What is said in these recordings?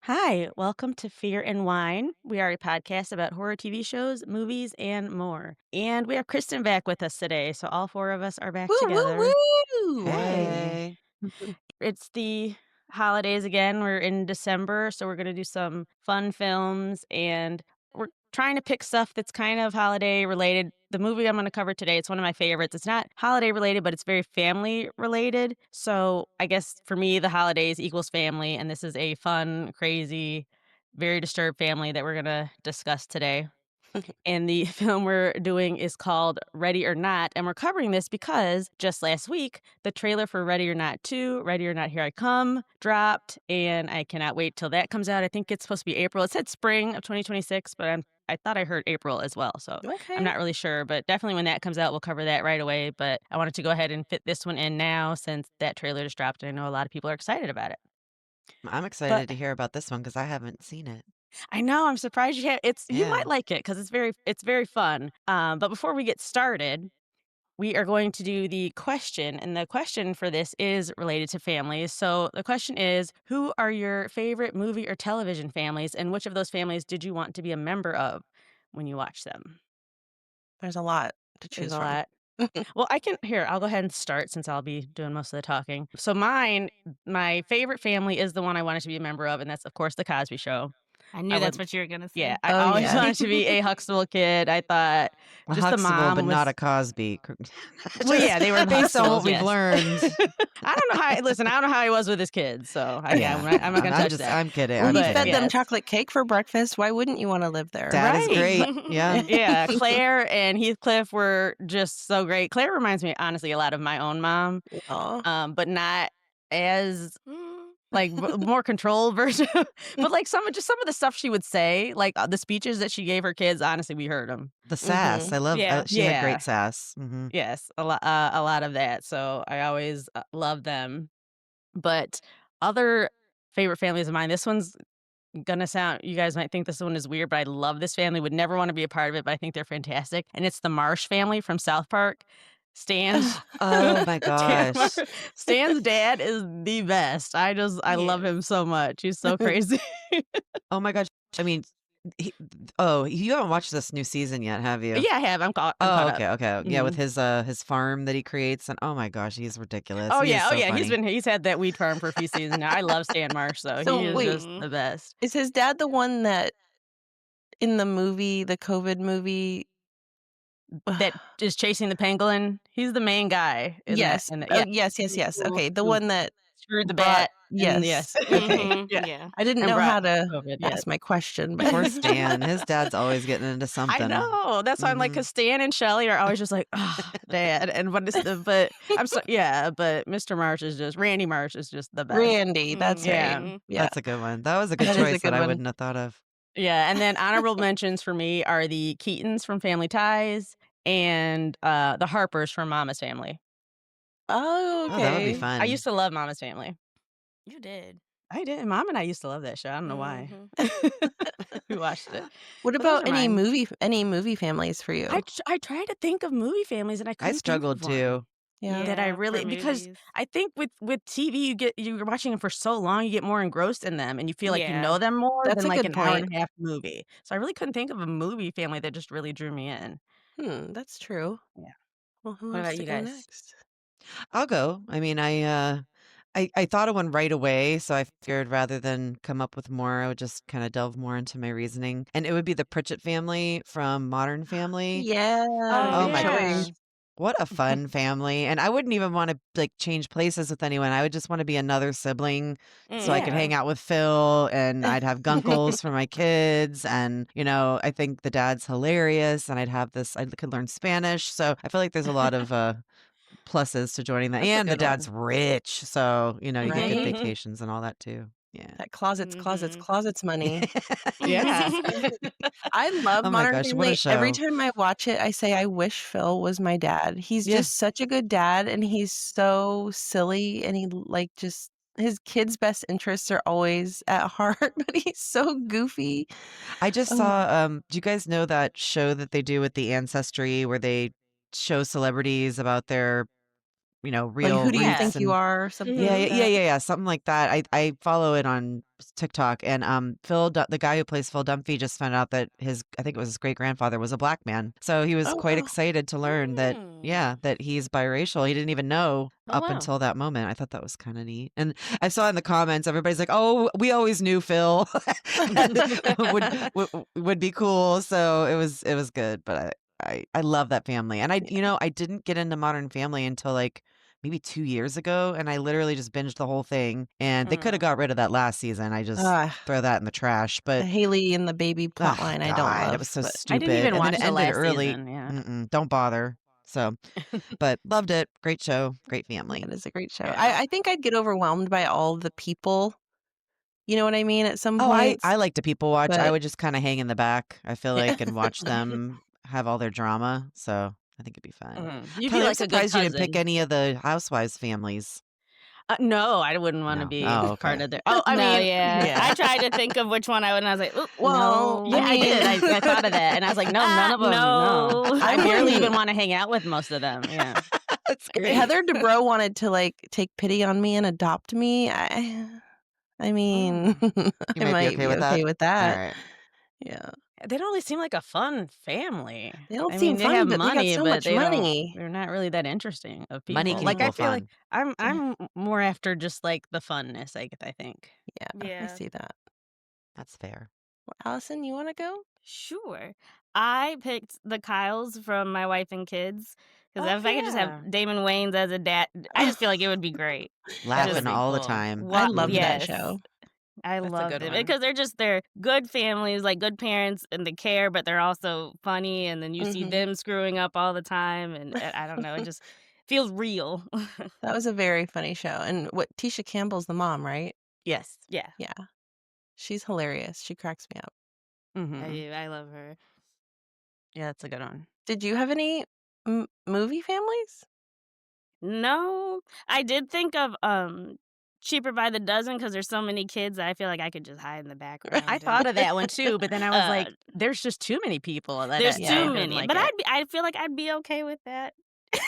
Hi, welcome to Fear and Wine. We are a podcast about horror TV shows, movies, and more. And we have Kristen back with us today. So all four of us are back Woo, woo, together. woo! Hi. Hey. It's the holidays again. We're in December, so we're going to do some fun films and we're trying to pick stuff that's kind of holiday related. The movie I'm going to cover today, it's one of my favorites. It's not holiday related, but it's very family related. So I guess for me, the holidays equals family. And this is a fun, crazy, very disturbed family that we're going to discuss today. And the film we're doing is called Ready or Not. And we're covering this because just last week, the trailer for Ready or Not 2, Ready or Not Here I Come, dropped. And I cannot wait till that comes out. I think it's supposed to be April. It said spring of 2026, but I thought I heard April as well. So I'm Okay. not really sure. But definitely when that comes out, we'll cover that right away. But I wanted to go ahead and fit this one in now since that trailer just dropped. And I know a lot of people are excited about it. I'm But excited to hear about this one because I haven't seen it. I know, I'm surprised you have you might Yeah. like it because it's very fun. But before we get started, we are going to do the question, and the question for this is related to families. So the question is, who are your favorite movie or television families, and which of those families did you want to be a member of when you watch them? There's a lot to There's choose a from. lot. Well, I'll go ahead and start since I'll be doing most of the talking. So my favorite family is the one I wanted to be a member of, and that's of course the Cosby Show. I knew I that's would what you were gonna Yeah, say. I Oh, always yeah. wanted to be a Huxtable kid. I thought A just the Huxtable, but mom not was a Cosby. well, yeah, they were the Based on Huxtables, what we've yes. learned. I don't know how listen, I don't know how he was with his kids, so Yeah. I'm not gonna touch that. I'm kidding. Well, I'm he But fed kidding. them yes. chocolate cake for breakfast. Why wouldn't you wanna live there? Dad is Right. great. Yeah. Yeah, Claire and Heathcliff were just so great. Claire reminds me, honestly, a lot of my own mom, Aw. but not as Mm. like more controlled version. But like some of the stuff she would say, like the speeches that she gave her kids, honestly, we heard them. The sass. I love Yeah. she had Yeah. great sass. Yes, a lot of that. So I always love them. But other favorite families of mine, this one's gonna sound. You guys might think this one is weird, but I love this family. Would never want to be a part of it, but I think they're fantastic. And it's the Marsh family from South Park. Stan's Oh my Stan gosh. Stan's dad is the best. I love Yes. him so much. He's so crazy. Oh my gosh. I mean, he, you haven't watched this new season yet, have you? Yeah, I have. I'm Oh, caught up. okay, okay. Yeah, with Mhm. his farm that he creates, and oh my gosh, he's ridiculous. Oh He is yeah, oh so yeah. funny. He's had that weed farm for a few seasons now. I love Stan Marsh, so he So is wait, just the best. is his dad the one that in the movie, the COVID movie That is chasing the pangolin. He's the main guy Yes. in that Oh, yeah. yes, yes, yes. Who Okay, the who one that screwed the brought bat and yes. yes. Okay. Mhm. Yeah, Yeah. I didn't and know brought how to COVID, yes. ask my question, but Poor Stan. His dad's always getting into I something. know, that's why I'm like, Mhm. 'cause Stan and Shelley are always just like, "Ugh, dad," and what is the but I'm so yeah, but Mr. Marsh is just Randy Marsh is just the best. Randy, that's right. Yeah. Mhm. Yeah, That's a good one. That was a good that is a choice that good I one. wouldn't have thought of. Yeah, and then honorable mentions for me are the Keatons from Family Ties and, the Harpers from Mama's Family. Oh, Oh, that would be okay. I fun. used to love Mama's Family. You did. I did. Mom and I used to love that show. I don't know why. Mhm. We watched it. What But those about are mine. any movie families for you? I tried to think of movie families and I I couldn't think struggled of one too. Yeah. that I Yeah, for really because movies. I think with TV you're watching them for so long you get more engrossed in them and you feel like you Yeah. know them more That's than a like good an hour point. and a half movie. So I really couldn't think of a movie family that just really drew me in. That's true. Yeah. Well, who What wants about to you go guys? next? I'll go. I mean, I thought of one right away, so I figured rather than come up with more, I would just kind of delve more into my reasoning. And it would be the Pritchett family from Modern Family. Yeah, Oh Oh my yeah. gosh. What a fun family. And I wouldn't even want to like change places with anyone. I would just want to be another sibling so I could Yeah. hang out with Phil and I'd have gunkles for my kids. And, I think the dad's hilarious and I could learn Spanish. So I feel like there's a lot of pluses to joining that. That's a And the good dad's one. rich. So, you get good right? vacations and all that too. Yeah. That Mhm. closets money. Yeah. I love Oh my Modern gosh, what a Family. Every show. time I watch it, I say, I wish Phil was my dad. He's Yeah. just such a good dad, and he's so silly, and he like just his kids' best interests are always at heart, but he's so goofy. I just Oh, saw do you guys know that show that they do with the Ancestry where they show celebrities about their Like, real who do you Yeah. roots think you and are or something yeah, like yeah, yeah, that? yeah, yeah, something like that. I follow it on TikTok, and the guy who plays Phil Dunphy just found out that I think it was his great grandfather was a black man. So he was Oh, quite wow. excited to learn that, Mm. yeah, that he's biracial. He didn't even know Oh, up wow. until that moment. I thought that was kind of neat. And I saw in the comments, everybody's like, "Oh, we always knew Phil would be cool." So it was good, but I love that family. And I didn't get into Modern Family until like maybe 2 years ago, and I literally just binged the whole thing, and they coulda Mm. got rid of that last season. I just Uh, throw that in the trash, the but Haley and the baby oh plotline I don't god, it was love, so but I didn't stupid, even and then watch it the ended last early. season, yeah. Don't bother. So, but loved it. Great show, great yeah, family. it is a great show. Yeah. I think I'd get overwhelmed by all the people, you know what I mean, at some Oh, points, I like to people watch. I but would just kinda hang in the back, I feel like, and watch them have all their drama, so I think it'd be fun. Mhm. You'd be Kelly, I'm like a good surprised you didn't pick cousin. any of the housewives' families. No, I wouldn't wanna No. be Oh, part okay. of oh, I No, mean, yeah. yeah. I tried to think of which one I would, and I was like, "Oop, well, Yeah, I no." I did. mean, I thought of that, and I was like, "No, none of them. No." No. I I barely even wouldn't wanna hang out with most of them, yeah. That's great. Heather Dubrow wanted to, like, take pity on me and adopt me. I mean, Mm. You I might be might okay be with that? okay with that. Alright. Yeah. They don't really seem like a fun family. They don't I seem mean, they fun, have but they got money, so but much they don't money. they're not really that interesting of Money people. can Like, I equal Mhm. feel like fun. I'm more after just, like, the funness, I think. Yeah, I Yeah. see that. That's fair. Well, Allison, you wanna go? Sure. I picked the Kyles from My Wife and Kids because Oh, if I could just have yeah. Damon Wayans as a dad, I just feel like it would be great. That Laughing would Just be all the cool. time. I what? loved Mhm. that Yes. show. I That's a love good them one. because they're good families, like good parents, and they care, but they're also funny. And then you see Mhm. them screwing up all the time, and I don't know, it just feels real. That was a very funny show, and what Tisha Campbell's the mom, right? Yes. Yeah, Yeah. She's hilarious. She cracks me up. Mhm. I love her. Yeah, that's a good one. Did you have any movie families? No, I did think of Cheaper by the Dozen because there's so many kids that I feel like I could just hide in the I background and thought of that one too, but then I was uh like, there's just too many people that there's I too Yeah. wouldn't many. like But it. I feel like I'd be okay with that.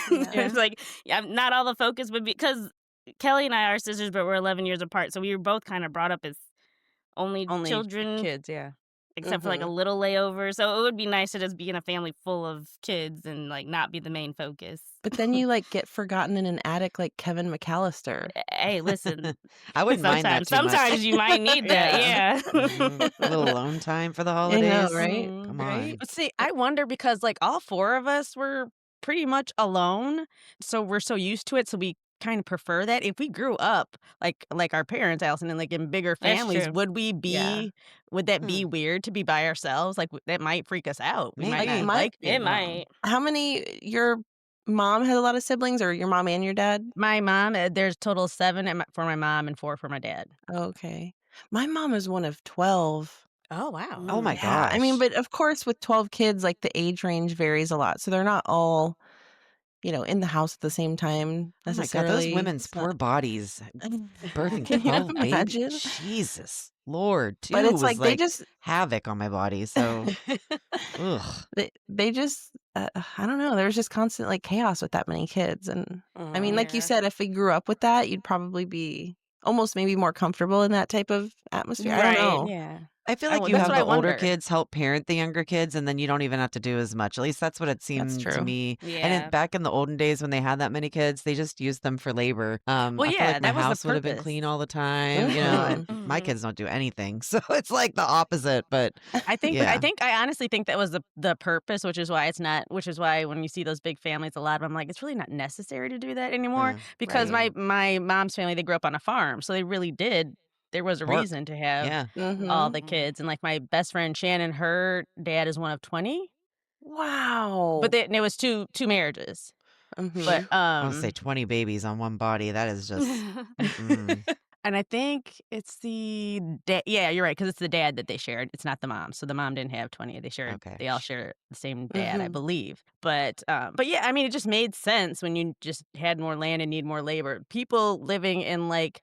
Yeah. It's like yeah, not all the focus would be because Kelly and I are sisters, but we're 11 years apart, so we were both kind of brought up as only Only children, kids, yeah. except for like a Mhm. little layover. So it would be nice to just be in a family full of kids and like not be the main focus. But then you, like, get forgotten in an attic like Kevin McAllister. Hey, listen, I wouldn't mind that too much. sometimes you might need that. Yeah. Yeah. A little alone time for the I know, holidays. right? Come Right? on. But see, I wonder because, like, all 4 of us were pretty much alone, so we're so used to it, so we kinda prefer that. If we grew up like our parents, Allison, and, like, in bigger That's families, true. Yeah. would that Hmm, be weird to be by ourselves? Like, that might freak us out. We might Like, not maybe. my like It being alone. might. how many your mom had a lot of siblings, or your mom and your dad? My mom, there's total of 7 for my mom and 4 for my dad. Okay. My mom is one of 12. Oh, wow. Oh my Mm. Yeah, I mean, gosh. but of course, with 12 kids, like, the age range varies a lot, so they're not all, in the house at the same time Oh my god, those necessarily. women's It's not poor bodies birthing Can you 12 baby imagine? Jesus Lord, But 2 it's was like they like just havoc on my body, so ugh. they just, I don't know, there's just constant, like, chaos with that many kids, and, I mean, Mhm. like you Yeah. said, if we grew up with that, you'd probably be almost maybe more comfortable in that type of atmosphere, I don't Right. know. Yeah. I feel like you That's have what I the older wonder. kids help parent the younger kids, and then you don't even have to do as much. At least that's what it That's seemed to true. me. And Yeah. back in the olden days when they had that many kids, they just used them for labor. Well, I feel yeah, like my that was the house would have been purpose. clean all the time, and Mhm. my Mhm. kids don't do anything. So it's like the opposite, but I yeah. think I honestly think that was the purpose, which is why when you see those big families, a lot of them like, it's really not necessary to do that anymore Yeah. because Right. my mom's family, they grew up on a farm, so they really did there was a Work. reason to have Yeah. all Mhm. the Mhm. kids, and, like, my best friend Shannon, her dad is one of 20, but Wow. they and it was 2 marriages, but, Mhm. I want to say 20 babies on one body. That is just mm-mm. and I think it's the dad yeah, you're right, because it's the dad that they shared, it's not the mom, so the mom didn't have 20, Okay. they all share the same dad, I Mhm. believe, but yeah, I mean, it just made sense when you just had more land and need more labor. People living in, like,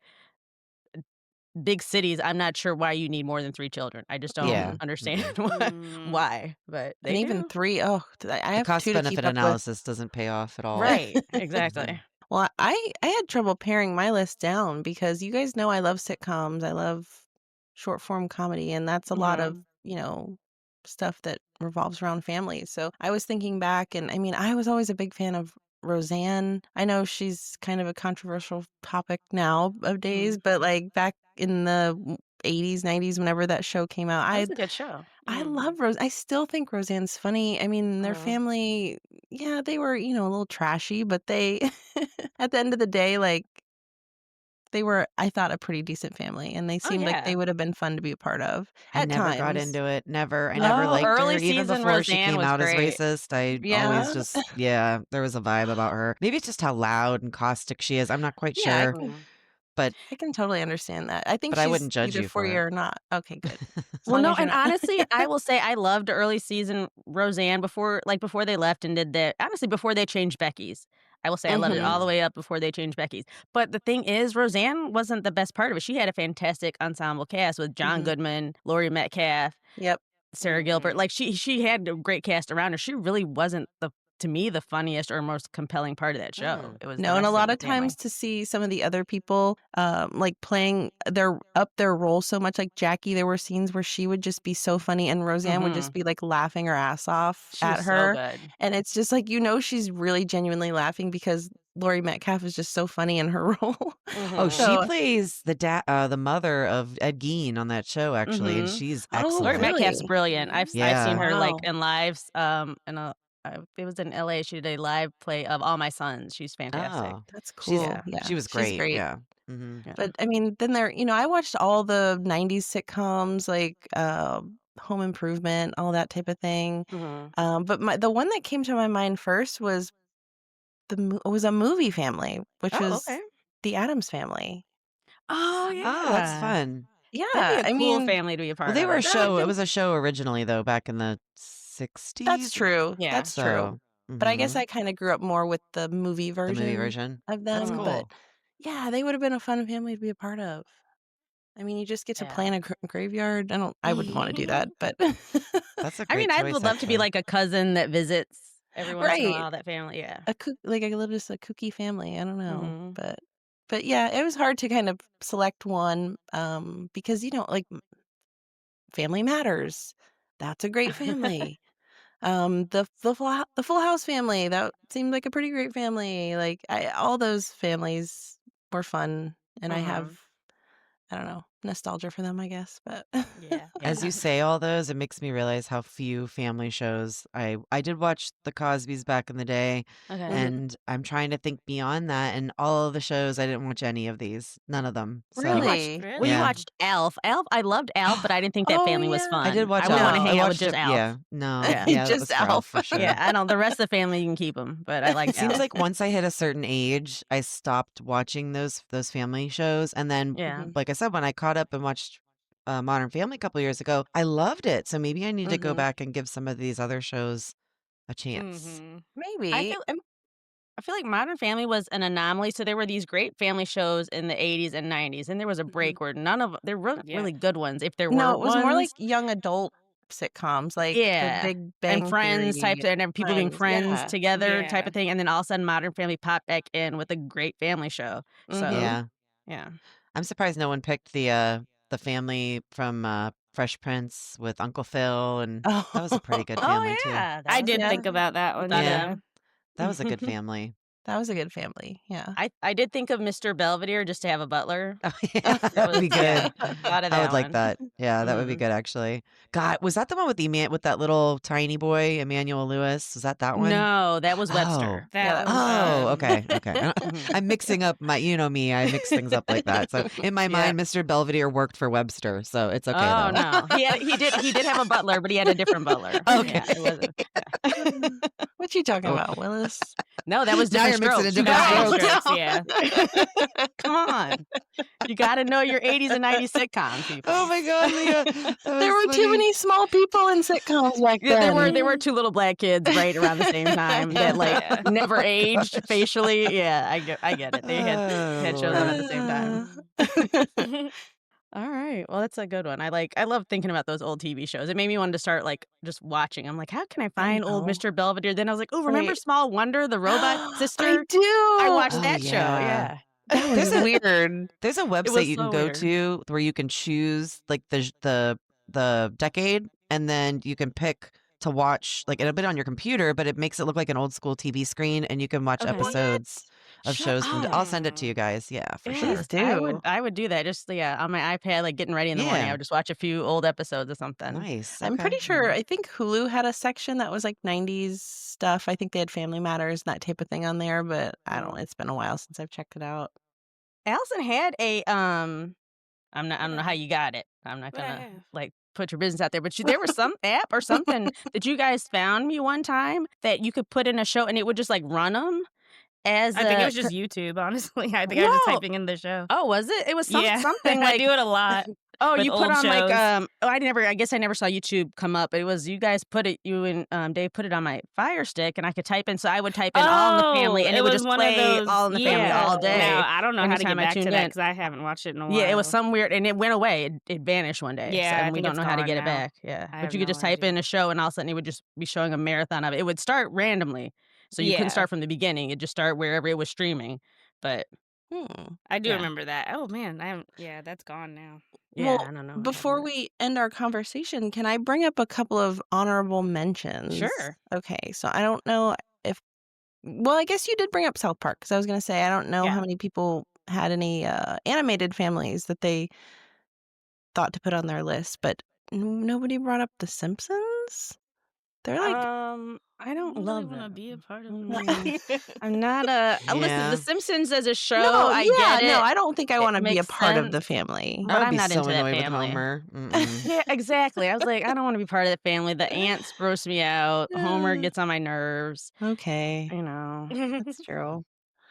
big cities, I'm not sure why you need more than 3 children, I just don't Yeah. Mhm. understand Mm-mm. Mm. why, but And they even do. 3, oh, I The have cost 2 to keep benefit up with. analysis doesn't pay off at all. Right, Mhm. exactly. Well, I had trouble paring my list down because you guys know I love sitcoms. I love short form comedy, and that's a lot of, Mhm. stuff that revolves around family. So I was thinking back, and I mean, I was always a big fan of Roseanne. I know she's kind of a controversial topic now of days, Mhm. but like back in the 80s, 90s, whenever that show came out, That was a good show. I Mm. love Rose. I still think Roseanne's funny. I mean, their Mhm. family, yeah, they were, a little trashy, but they, at the end of the day, like, they were, I thought, a pretty decent family, and they Oh, seemed like they yeah. would have been fun to be a part of I at never got times. into it. Never. I never Oh, liked her early even season before she Roseanne came was out as great. racist. I always Yeah. just yeah, there was a vibe about her. Maybe it's just how loud and caustic she is. I'm not quite Yeah, I sure, can Mhm. but I can totally understand that. I think I she's wouldn't judge either you for for you it. or not. Okay, good. As Well, long no, as you're and not. honestly, I will say I loved early season Roseanne before they left and did honestly, before they changed Becky's. I will say I loved it all Mhm. the Mm. way up before they changed Becky's. But the thing is, Roseanne wasn't the best part of it. She had a fantastic ensemble cast with John Mhm. Goodman, Laurie Metcalf, Yep. Sarah Gilbert. Mhm. Like she had a great cast around her. She really wasn't to me the funniest or most compelling part of that show. Mm. It was the No, and a rest of lot the of family. times to see some of the other people, like playing their role so much, like Jackie, there were scenes where she would just be so funny, and Roseanne would just Mhm. be like laughing her ass off She at was so her, good. and it's just like she's really genuinely laughing because Laurie Metcalf is just so funny in her role. Oh, Mhm. she So, plays the mother of Ed Gein on that show actually, and Mhm. she's oh, Laurie excellent. Metcalf's really? brilliant. I've seen Yeah. her, like, Wow, in lives, in a it was in LA, she did a live play of All My Sons. She's fantastic. Oh. that's She's cool. Yeah, she was she's great. great. Yeah. Mhm. Yeah. But I mean, then I watched all the 90s sitcoms like Home Improvement, all that type of thing. Mhm. But the one that came to my mind first was was a movie family, which Oh, was okay. the Adams Family. Oh, Oh, that's yeah. fun. That'd be Yeah, a I cool mean, family to be a Well, part they of, were I a think. show. It was a show originally though back in the that's 60s. true. Yeah. That's true. So, But I guess mhm. I kind of grew up more with the movie The movie version version. of That's them. Mhm. But cool. yeah, they would have been a fun family to be a part of. I mean, you just get to play Yeah. in a graveyard. I wouldn't want to do that, but That's a I mean, great I choice would love to be actually. like a cousin that visits every once in a right. while, that family, yeah. Like a little just a kooky family, I don't know, Mhm. but yeah, it was hard to kind of select one, because, like, Family Matters, that's a great family. The Full House family, that seemed like a pretty great family, like, all those families were fun, and Mhm. I don't know, nostalgia for them, I guess, but Yeah, As yeah. you say all those, it makes me realize how few family shows I did watch The Cosbys back in the day, Okay. Mhm. and I'm trying to think beyond that, and all of the shows, I didn't watch any of these, none of them. So, Really? You yeah. Really? watched Elf. I loved Elf, but I didn't think that Oh, family was I yeah. did fun. I watch wouldn't wanna Elf. No. I hang out with watched just it Elf. yeah. No. Yeah. Yeah, that Just was for Elf Elf. for Yeah, sure. I don't the rest of the family, you can keep them, but I It liked seems Elf. like once I hit a certain age, I stopped watching those family shows, and then, Yeah. Mhm. like I said, when I caught up and watched, Modern Family a couple years ago, I loved it, so maybe I need to go Mhm. back and give some of these other shows a chance. Mhm. I Maybe. feel I feel like Modern Family was an anomaly, so there were these great family shows in the '80s and '90s, and there was a Mhm. break where none of there weren't Yeah. really good ones, if there No, were it was more like ones. young adult sitcoms, like The Yeah, Big and Bang Friends type Theory, and then people being Friends, friends yeah. together type Yeah. of thing, and then all of a sudden Modern Family popped back in with a great family show. So, Mhm. Yeah. yeah. I'm surprised no one picked the family from, Fresh Prince with Uncle Phil, and that was a pretty good Oh, family Oh, too. yeah, that I was a did yeah, think good about that I one, thought of Yeah, yeah. them. that was a good family. that was a good family, yeah. I did think of Mr. Belvedere just to have a butler. Oh, yeah, That that would be was yeah, good. thought of I would that like one. that. Yeah, that would be Mhm. good actually. God, was that the one with with that little tiny boy, Emmanuel Lewis? Was that one? No, that was Oh. Webster. Yeah, That that was was Oh, Webster. okay, okay. Mhm. I'm mixing up you know me, I mix things up like that. So in my Yeah. mind, Mr. Belvedere worked for Webster, so it's okay Oh, though. no. He did have a butler, but he had a different butler. Okay. Yeah, it wasn't yeah. What you talking Oh, about, Willis? No, that was now Different you're mixing in Strokes. You different got Different it. strokes. Strokes, No. yeah. Come on. You gotta know your '80s and '90s sitcoms, Oh people. my God, Leah, that There was were too funny. many small people in sitcoms back Yeah, then. there were 2 little black kids right around the same time that, like, Yeah. never aged facially. Yeah, I get it. They Oh had shows on at Lord. the same time. Uh, All right. Well, that's a good one. I love thinking about those old TV shows. It made me want to start like just watching. I'm like, how can I I find old know. Mr. Belvedere? Then I was like, oh, remember Right. Small Wonder, the robot I sister? I do. watched Oh, that show. yeah. Yeah. That was There's a weird. there's a It website was you can so go weird. to where you can choose, like, the decade, and then you can pick to watch, like, it'll be on your computer, but it makes it look like an old school TV screen, and you can watch Okay. What? episodes of Shut shows from the I'll up. send it to you guys. Yeah, for Please sure. Yes, I do. would I would do that. Just yeah, on my iPad, like getting ready in the morning. I Yeah. would just watch a few old episodes of something. Nice, I'm okay. pretty sure I think Hulu had a section that was like 90s stuff. I think they had Family Matters and that type of thing on there, but I don't Mm. know. It's been a while since I've checked it out. Allison had a I What don't I know how have? you got it. I'm not What I gonna have? like put your business out there, but there was some app or something that you guys found me one time that you could put in a show and it would just like run them as I think it a was just YouTube, honestly. I think I was just whoa. typing in the show. Oh, was it? It was Yeah, something I like do it a lot oh, with you put old on like shows. I guess I never saw YouTube come up. It was you guys put it you and Dave put it on my Fire Stick and I could type in so I would type in All in the Family Oh, and it it would was just one of play those. All in the Family Yeah. all Oh. Now day I don't know how to anytime get I back to tuned that in. because I haven't watched it in a Yeah, it was while. some weird and it went away. It vanished one day. So, Yeah, I and we think don't it's know how to gone get it now. back. Yeah. I But have you could no just type idea. in a show and all of a sudden it would just be showing a marathon of it. It would start randomly. So you couldn't Yeah, start from the beginning. It'd just start wherever it was streaming. But Hmm. I do yeah. remember that. Oh man, I haven't. Yeah, that's gone now. Yeah, Well, I don't know what happened before to we end our conversation, can I bring up a couple of honorable that. mentions? Sure. Okay, so I don't know if, well, I guess you did bring up South Park because I was going to say, I don't know how Yeah. many people had any animated families that they thought to put on their list, but nobody brought up The Simpsons? They're like, I I don't don't really love want to them. be a part of Mm, it. I'm not listen, The Yeah. Simpsons as a show, no, I yeah, get no, it. I don't think I It want to be a makes part of sense, the family. I but would I'm be not so into that annoyed with family. Homer. Mm-mm. Yeah, exactly. I was like, I don't want to be part of that family. The ants gross me out. Homer Uh, gets on my nerves. okay, You know, that's true.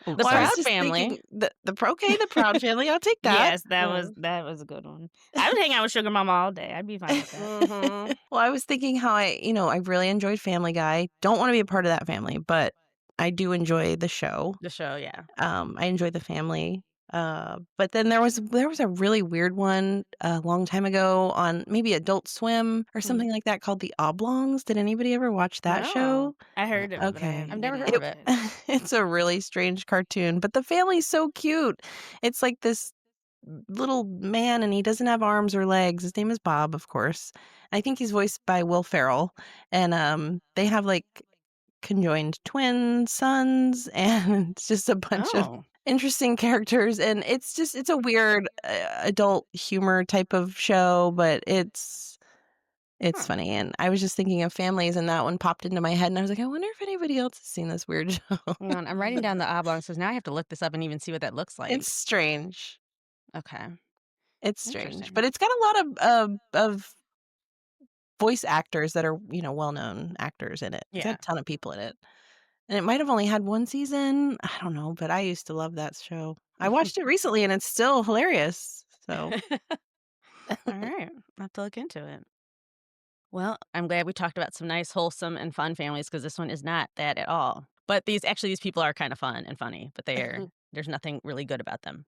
Oh, the Well, I was Proud sorry. just Family. thinking the Proud Family, I'll take that. Yes, Mm. that was a good one. I would hang out with Sugar Mama all day. I'd be fine with that. Mhm. Well, I was thinking how I really enjoyed Family Guy. Don't want to be a part of that family, but I do enjoy the show. The show, yeah. I enjoy the family. But then there was a really weird one a long time ago on maybe Adult Swim or something like that called The Oblongs. Did anybody ever watch that No, show? I heard of it, but I Okay. I've haven't never been heard It of into it. it. it's a really strange cartoon, but the family's so cute. It's like this little man and he doesn't have arms or legs. His name is Bob, of course. I think he's voiced by Will Ferrell. And they have like conjoined twin sons and it's just a bunch of Oh, interesting characters and it's a weird adult humor type of show, but it's huh. funny. And I was just thinking of families and that one popped into my head and I was like, I wonder if anybody else has seen this weird show. Hang on, I'm writing down the oblongs because now I have to look this up and even see what that looks It's like. strange. Okay, It's strange, but interesting. it's got a lot of voice actors that are, well-known actors in it. It's got Yeah. a ton of people in it. And it might have only had one season. I don't know, but I used to love that show. I watched it recently and it's still hilarious. So, All right, I'll have to look into it. Well, I'm glad we talked about some nice, wholesome, and fun families because this one is not that at all. But these people are kind of fun and funny, but there's nothing really good about them.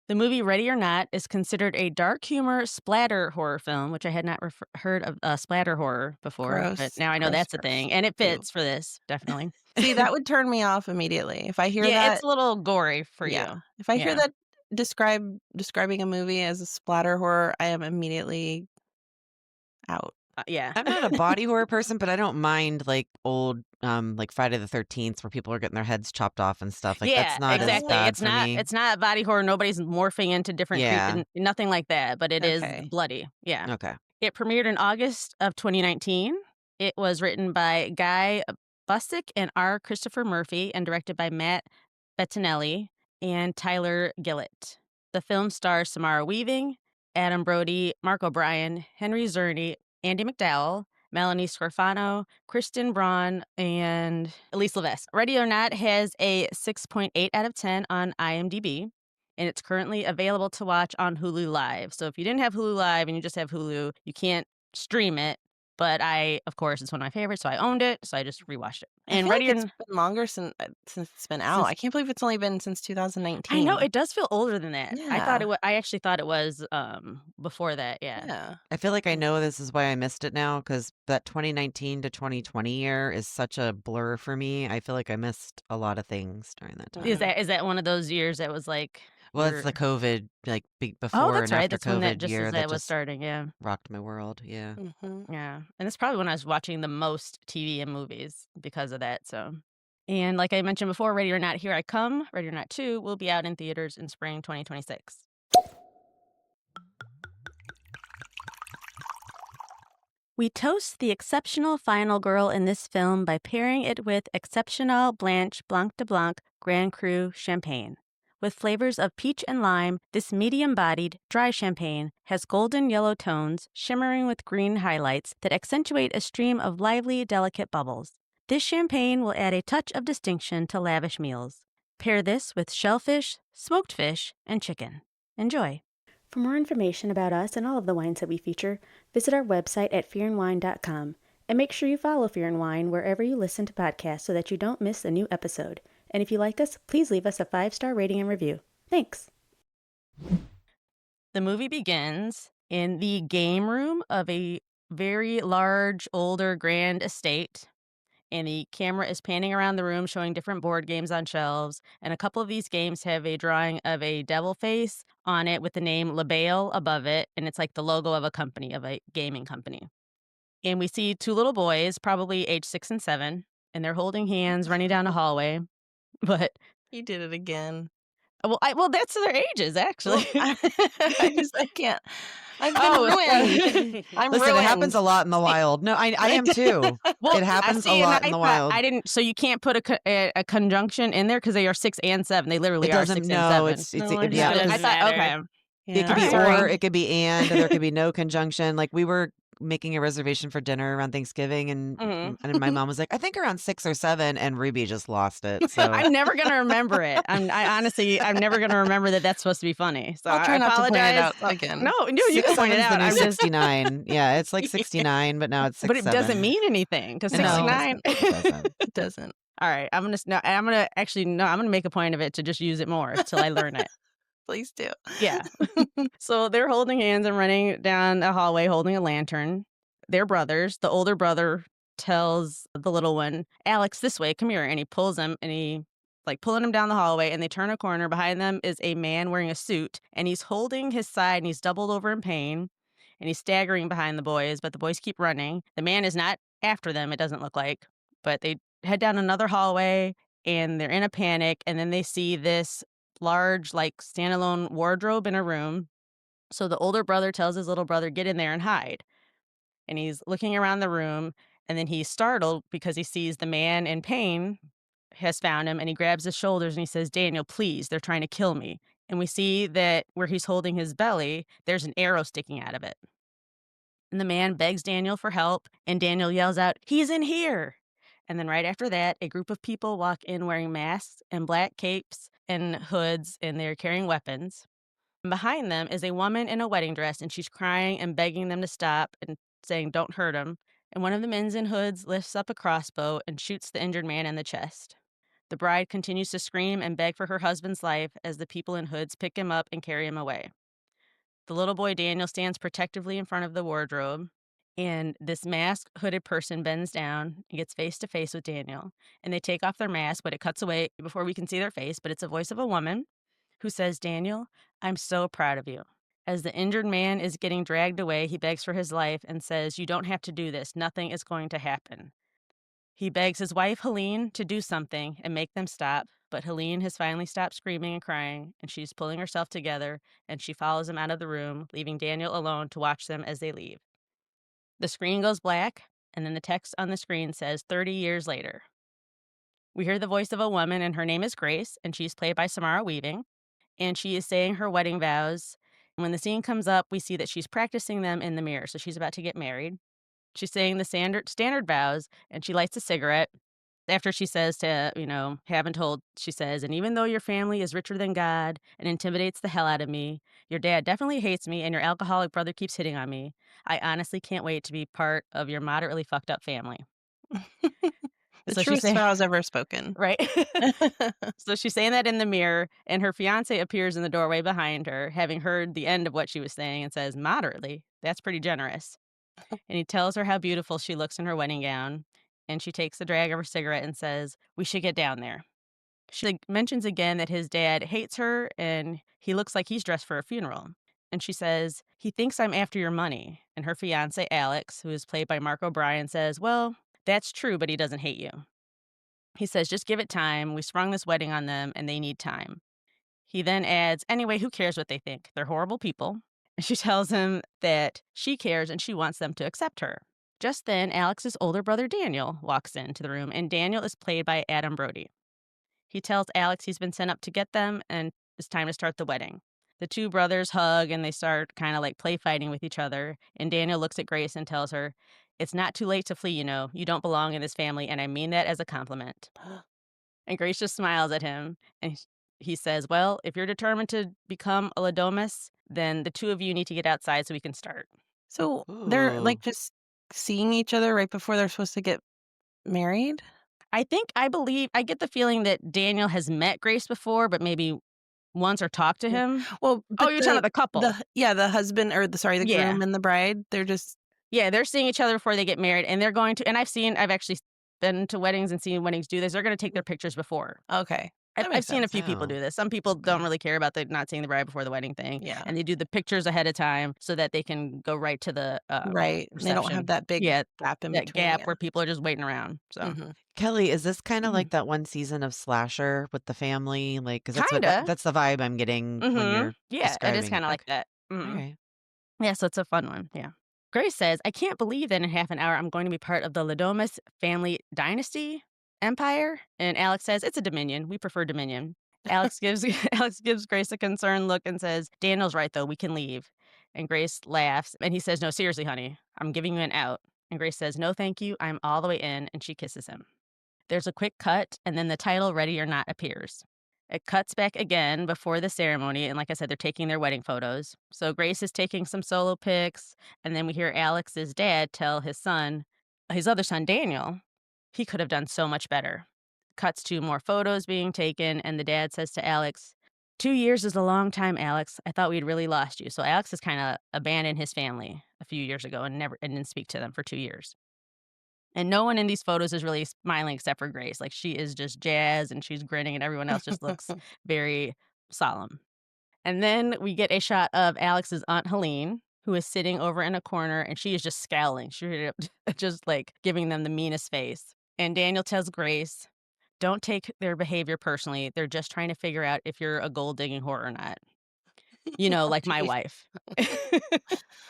The movie Ready or Not is considered a dark humor splatter horror film, which I had not heard of splatter horror before, but gross, now I know gross, that's a gross. thing, and it Ew. fits for this definitely. See, that would turn me off immediately. If I hear Yeah, it's that, a little gory for yeah. you. If I hear Yeah, that describing a movie as a splatter horror, I am immediately out. yeah, I'm not a body horror person, but I don't mind like old like Friday the 13th where people are getting their heads chopped off and stuff. Like yeah, that's not as exactly. bad for me. It's not body horror. Nobody's morphing into different Yeah. nothing like that. But it is Okay. bloody. Yeah. Okay. It premiered in August of 2019. It was written by Guy Busick and R. Christopher Murphy and directed by Matt Bettinelli and Tyler Gillett. The film stars Samara Weaving, Adam Brody, Mark O'Brien, Henry Zerny, Andy McDowell, Melanie Scarfano, Kristen Braun, and Elise Levesque. Ready or Not has a 6.8 out of 10 on IMDb, and it's currently available to watch on Hulu Live. So if you didn't have Hulu Live and you just have Hulu, you can't stream it. But of course, it's one of my favorites, so I owned it, so I just rewatched it. I And feel like Ready or it's N been longer since it's been out. since I can't believe it's only been since I know, 2019. it does feel older than that. Yeah, I actually thought it was, before that, yeah. yeah. I feel like I Mm. know this is why I missed it now because that 2019 to 2020 year is such a blur for me. I feel like I missed a lot of things during that Is time. that one of those years that was, like, Well, it's you're the COVID, like Oh, before that's and right, after that's when that COVID just as year that that was just starting, yeah. rocked my world. Yeah. Mhm. Yeah, and it's probably when I was watching the most TV and movies because of that, so and like I mentioned before, Ready or Not, Here I Come, Ready or Not 2 will be out in theaters in spring 2026. We toast the exceptional final girl in this film by pairing it with exceptional Blanc de Blanc Grand Cru champagne. With flavors of peach and lime, this medium-bodied, dry champagne has golden yellow tones shimmering with green highlights that accentuate a stream of lively, delicate bubbles. This champagne will add a touch of distinction to lavish meals. Pair this with shellfish, smoked fish, and chicken. Enjoy. For more information about us and all of the wines that we feature, visit our website at fearandwine.com. And make sure you follow Fear and Wine wherever you listen to podcasts so that you don't miss a new episode. And if you like us, please leave us a 5-star rating and review. Thanks. The movie begins in the game room of a very large, older, grand estate. And the camera is panning around the room, showing different board games on shelves. And a couple of these games have a drawing of a devil face on it with the name LaBelle above it. And it's like the logo of a company, of a gaming company. And we see two little boys, probably age 6 and 7, and they're holding hands running down a hallway. But He did it again. well, that's their ages, actually. Well, I can't. I've been Oh, ruined. I'm Listen, it happens ruined. a lot in the wild. No, I am too. well, It I happens a see, and lot in I the thought wild. I didn't. So you can't put a conjunction in there because they are 6 and 7. They literally It are doesn't 6 and no, 7. it's No, it yeah. It doesn't. I doesn't thought, matter. okay, It Yeah, could all be right. or, sorry. it could be and, there could be no conjunction. Like we were making a reservation for dinner around Thanksgiving and Mhm. and my mom was like, "I think around 6 or 7," and Ruby just lost it. So I'm never gonna remember it. I'm never gonna remember that that's supposed to be funny. So I'll I try not to point it apologize. out again. No, you can point it 6-7's the out. new I'm just 69. Yeah, it's like 69, but now it's but it doesn't 6-7. mean anything because No, it No, 69. doesn't. it doesn't. It doesn't. All right, I'm gonna no, I'm gonna actually no, I'm gonna make a point of it to just use it more till I learn it. Please do. Yeah. So they're holding hands and running down a hallway holding a lantern. They're brothers. The older brother tells the little one, Alex, this way, come here. And he pulls him and he like pulling him down the hallway and they turn a corner. Behind them is a man wearing a suit and he's holding his side and he's doubled over in pain and he's staggering behind the boys, but the boys keep running. The man is not after them, it doesn't look like, but they head down another hallway and they're in a panic. And then they see this large, like standalone wardrobe in a room. So the older brother tells his little brother, get in there and hide. And he's looking around the room and then he's startled because he sees the man in pain has found him and he grabs his shoulders and he says, Daniel, please, they're trying to kill me. And we see that where he's holding his belly, there's an arrow sticking out of it. And the man begs Daniel for help and Daniel yells out, he's in here. And then right after that, a group of people walk in wearing masks and black capes and hoods and they're carrying weapons. And behind them is a woman in a wedding dress, and she's crying and begging them to stop and saying, don't hurt him. And one of the men in hoods lifts up a crossbow and shoots the injured man in the chest. The bride continues to scream and beg for her husband's life as the people in hoods pick him up and carry him away. The little boy Daniel stands protectively in front of the wardrobe, and this masked, hooded person bends down and gets face to face with Daniel. And they take off their mask, but it cuts away before we can see their face. But it's a voice of a woman who says, Daniel, I'm so proud of you. As the injured man is getting dragged away, he begs for his life and says, you don't have to do this. Nothing is going to happen. He begs his wife, Helene, to do something and make them stop, but Helene has finally stopped screaming and crying, and she's pulling herself together, and she follows him out of the room, leaving Daniel alone to watch them as they leave. The screen goes black, and then the text on the screen says 30 years later. We hear the voice of a woman, and her name is Grace, and she's played by Samara Weaving, and she is saying her wedding vows. When the scene comes up, we see that she's practicing them in the mirror, so she's about to get married. She's saying the standard vows, and she lights a cigarette, After she says to, haven't told, she says, "And even though your family is richer than God and intimidates the hell out of me, your dad definitely hates me and your alcoholic brother keeps hitting on me. I honestly can't wait to be part of your moderately fucked up family." The So she's truest saying, vows ever spoken. right? So she's saying that in the mirror, and her fiance appears in the doorway behind her, having heard the end of what she was saying, and says, "Moderately? That's pretty generous." And he tells her how beautiful she looks in her wedding gown, and she takes the drag of her cigarette and says, "We should get down there." She mentions again that his dad hates her and he looks like he's dressed for a funeral. And she says, "He thinks I'm after your money." And her fiance, Alex, who is played by Mark O'Brien, says, "Well, that's true, but he doesn't hate you." He says, "Just give it time. We sprung this wedding on them and they need time." He then adds, "Anyway, who cares what they think? They're horrible people." And she tells him that she cares and she wants them to accept her. Just then, Alex's older brother Daniel walks into the room, and Daniel is played by Adam Brody. He tells Alex he's been sent up to get them and it's time to start the wedding. The two brothers hug and they start kind of like play fighting with each other. And Daniel looks at Grace and tells her, "It's not too late to flee, you know. You don't belong in this family, and I mean that as a compliment." And Grace just smiles at him and he says, "Well, if you're determined to become a Ladomus, then the two of you need to get outside so we can start." So they're Ooh. like just seeing each other right before they're supposed to get married? I get the feeling that Daniel has met Grace before, but maybe once or talked to Yeah. him. Well, Oh, but you're talking about the couple. the husband or the Yeah. groom and the bride, they're just Yeah, they're seeing each other before they get married, and they're going to and I've actually been to weddings and seen weddings do this. They're gonna take their pictures before. okay. That I've makes seen a sense. few people Oh, do this. Some that's people don't good. really care about the not seeing the bride before the wedding thing, Yeah. and they do the pictures ahead of time so that they can go right to the, Right. They don't have reception. that big Yeah, gap in that between, gap yeah. where people are just waiting around, so Mhm. Kelly, is this kinda Mhm. like that one season of Slasher with the family? Like, 'cause kinda. that's the vibe I'm getting when Mhm. you're Yeah, it is describing it. kinda like Okay. that. Mhm. Alright. Yeah, so it's a fun one, yeah. Grace says, "I can't believe that in half an hour I'm going to be part of the Ladomus family dynasty empire." And Alex says, "It's a dominion. We prefer dominion." Alex gives Alex gives Grace a concerned look and says, "Daniel's right though. We can leave." And Grace laughs and he says, "No, seriously, honey. I'm giving you an out." And Grace says, "No, thank you. I'm all the way in." And she kisses him. There's a quick cut, and then the title Ready or Not appears. It cuts back again before the ceremony, and like I said, they're taking their wedding photos. So Grace is taking some solo pics, and then we hear Alex's dad tell his other son, Daniel, he could have done so much better. Cuts to more photos being taken, and the dad says to Alex, "2 years is a long time, Alex. I thought we'd really lost you." So Alex has kind of abandoned his family a few years ago and didn't speak to them for 2 years. And no one in these photos is really smiling except for Grace. Like, she is just jazzed and she's grinning, and everyone else just looks very solemn. And then we get a shot of Alex's Aunt Helene, who is sitting over in a corner, and she is just scowling. She just like giving them the meanest face. And Daniel tells Grace, "Don't take their behavior personally. They're just trying to figure out if you're a gold digging whore or not. Oh, Like my jeez. wife."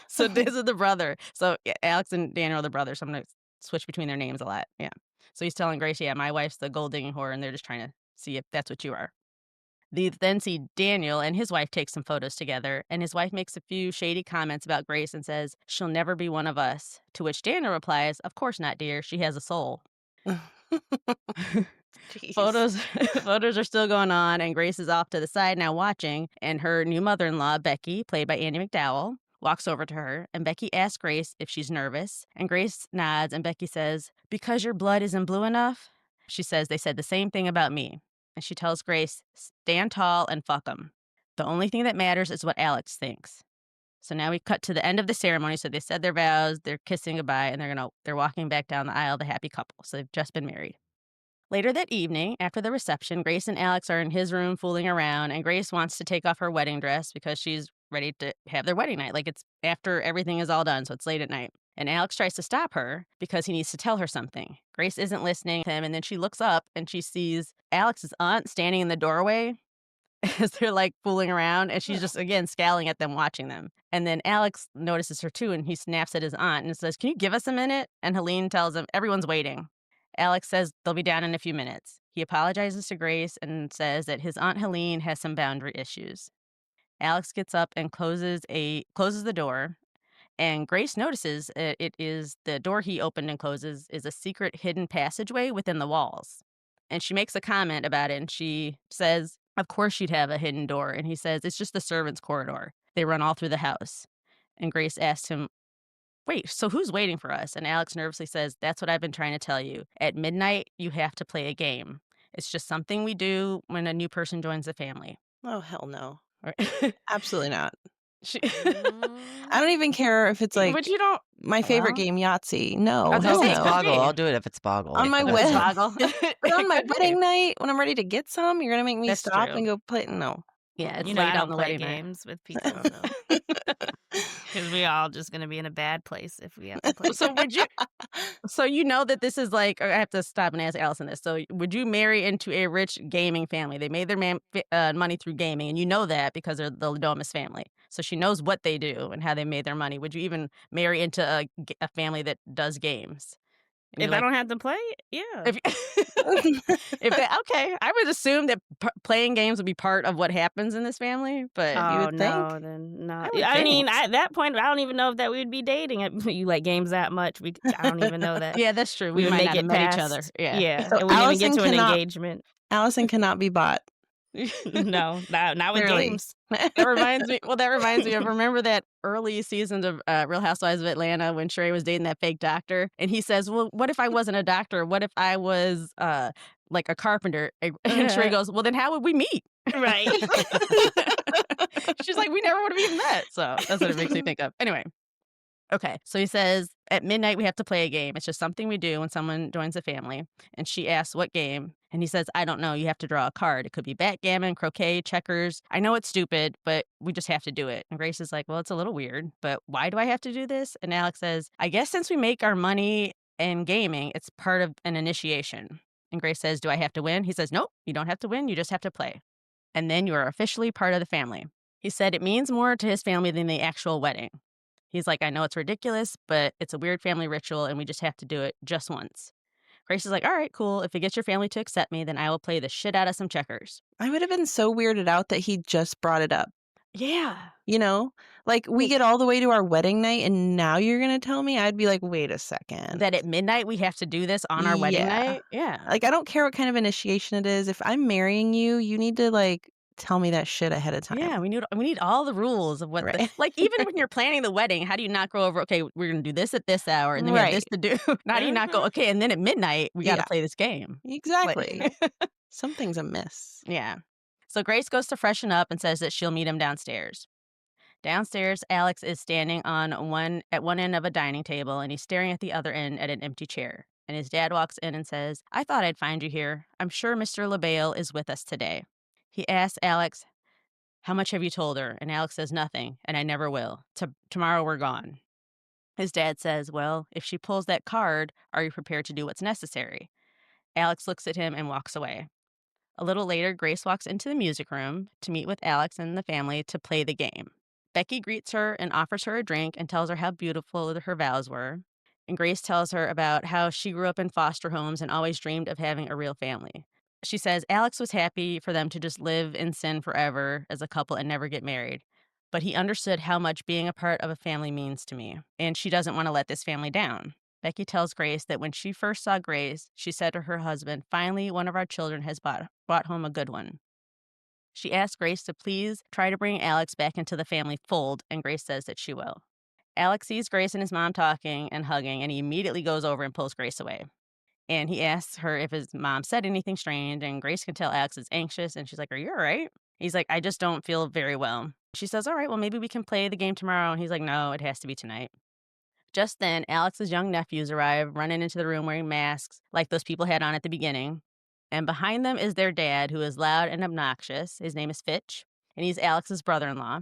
So this is the brother. So yeah, Alex and Daniel are the brothers. So I'm gonna switch between their names a lot. Yeah. So he's telling Grace, "Yeah, my wife's the gold digging whore, and they're just trying to see if that's what you are." They then see Daniel and his wife take some photos together, and his wife makes a few shady comments about Grace and says, "She'll never be one of us." To which Daniel replies, "Of course not, dear. She has a soul." Jeez. Photos photos are still going on, and Grace is off to the side now watching, and her new mother-in-law, Becky, played by Andy McDowell, walks over to her, and Becky asks Grace if she's nervous, and Grace nods, and Becky says, "Because your blood isn't blue enough?" She says, "They said the same thing about me." And she tells Grace, "Stand tall and fuck 'em. The only thing that matters is what Alex thinks." So now we cut to the end of the ceremony. So they said their vows, they're kissing goodbye, and they're walking back down the aisle, the happy couple. So they've just been married. Later that evening, after the reception, Grace and Alex are in his room fooling around, and Grace wants to take off her wedding dress because she's ready to have their wedding night. Like, it's after everything is all done, so it's late at night. And Alex tries to stop her because he needs to tell her something. Grace isn't listening to him, and then she looks up and she sees Alex's aunt standing in the doorway as they're like fooling around, and she's just again scowling at them, watching them. And then Alex notices her too, and he snaps at his aunt and says, "Can you give us a minute?" And Helene tells him, "Everyone's waiting." Alex says they'll be down in a few minutes. He apologizes to Grace and says that his aunt Helene has some boundary issues. Alex gets up and closes the door, And Grace notices it is the door he opened and closes is a secret hidden passageway within the walls. And she makes a comment about it and she says, of course she'd have a hidden door. And he says, it's just the servants' corridor. They run all through the house. And Grace asks him, wait, so who's waiting for us? And Alex nervously says, that's what I've been trying to tell you. At midnight, you have to play a game. It's just something we do when a new person joins the family. Oh, hell no. Right? Absolutely not. She, I don't even care if it's like but you don't. my favorite Well, game, Yahtzee. I No, was gonna hell If say it's it no. could be. Boggle, I'll do it if it's Boggle. On my If it's wedding, Boggle. but on It my could be. wedding night, when I'm ready to get some, you're gonna make me That's stop true. and go play. No. Yeah, it's You know, late I on don't the play wedding night. games with people, so because we all just gonna be in a bad place if we have to play. So would you? So you know that this is like, I have to stop and ask Allison this. So would you marry into a rich gaming family? They made their money through gaming, and you know that because they're the Domus family. So she knows what they do and how they made their money. Would you even marry into a family that does games? And If you're I like, don't have to play, yeah. if if they okay, I would assume that playing games would be part of what happens in this family, but You Oh would think. no, then no. I would I mean, think. at that point, I don't even know if that we would be dating. You like games that much? I don't even know that Yeah, that's true. we We would might make not have it met each other. past. Yeah. Yeah, So it wouldn't even get to an Allison engagement. cannot be bought. No, not with Clearly. games. That reminds me. Well, that reminds me of remember that early seasons of Real Housewives of Atlanta when Sheree was dating that fake doctor, and he says, "Well, what if I wasn't a doctor? What if I was like a carpenter?" And Sheree goes, "Well, then how would we meet?" Right. She's like, "We never would have even met." So that's what it makes me think of. Anyway. Okay, so he says, at midnight, we have to play a game. It's just something we do when someone joins the family. And she asks, what game? And he says, I don't know. You have to draw a card. It could be backgammon, croquet, checkers. I know it's stupid, but we just have to do it. And Grace is like, well, it's a little weird, but why do I have to do this? And Alex says, I guess since we make our money in gaming, it's part of an initiation. And Grace says, do I have to win? He says, nope, you don't have to win. You just have to play. And then you are officially part of the family. He said it means more to his family than the actual wedding. He's like, I know it's ridiculous, but it's a weird family ritual and we just have to do it just once. Grace is like, all right, cool. If it gets your family to accept me, then I will play the shit out of some checkers. I would have been so weirded out that he just brought it up. Yeah. You know? Like, we get all the way to our wedding night and now you're going to tell me? I'd be like, wait a second. That at midnight we have to do this on our wedding Yeah. night? Yeah. Like, I don't care what kind of initiation it is. If I'm marrying you, you need to, like, tell me that shit ahead of time. Yeah, we need all the rules of what Right. like even when you're planning the wedding, how do you not go over, okay, we're gonna do this at this hour and then we have this to do. How do you not go, okay, and then at midnight we gotta Yeah. play this game. Exactly. Like, Something's amiss. yeah. So Grace goes to freshen up and says that she'll meet him downstairs. Downstairs, Alex is standing at one end of a dining table and he's staring at the other end at an empty chair. And his dad walks in and says, I thought I'd find you here. I'm sure Mr. LaBelle is with us today. He asks Alex, how much have you told her? And Alex says, nothing, and I never will. Tomorrow we're gone. His dad says, well, if she pulls that card, are you prepared to do what's necessary? Alex looks at him and walks away. A little later, Grace walks into the music room to meet with Alex and the family to play the game. Becky greets her and offers her a drink and tells her how beautiful her vows were. And Grace tells her about how she grew up in foster homes and always dreamed of having a real family. She says Alex was happy for them to just live in sin forever as a couple and never get married. But he understood how much being a part of a family means to me, and she doesn't want to let this family down. Becky tells Grace that when she first saw Grace, she said to her husband, finally, one of our children has brought home a good one. She asks Grace to please try to bring Alex back into the family fold, and Grace says that she will. Alex sees Grace and his mom talking and hugging, and he immediately goes over and pulls Grace away. And he asks her if his mom said anything strange, and Grace can tell Alex is anxious, and she's like, are you all right? He's like, I just don't feel very well. She says, all right, well, maybe we can play the game tomorrow. And he's like, no, it has to be tonight. Just then, Alex's young nephews arrive, running into the room wearing masks like those people had on at the beginning. And behind them is their dad, who is loud and obnoxious. His name is Fitch, and he's Alex's brother-in-law.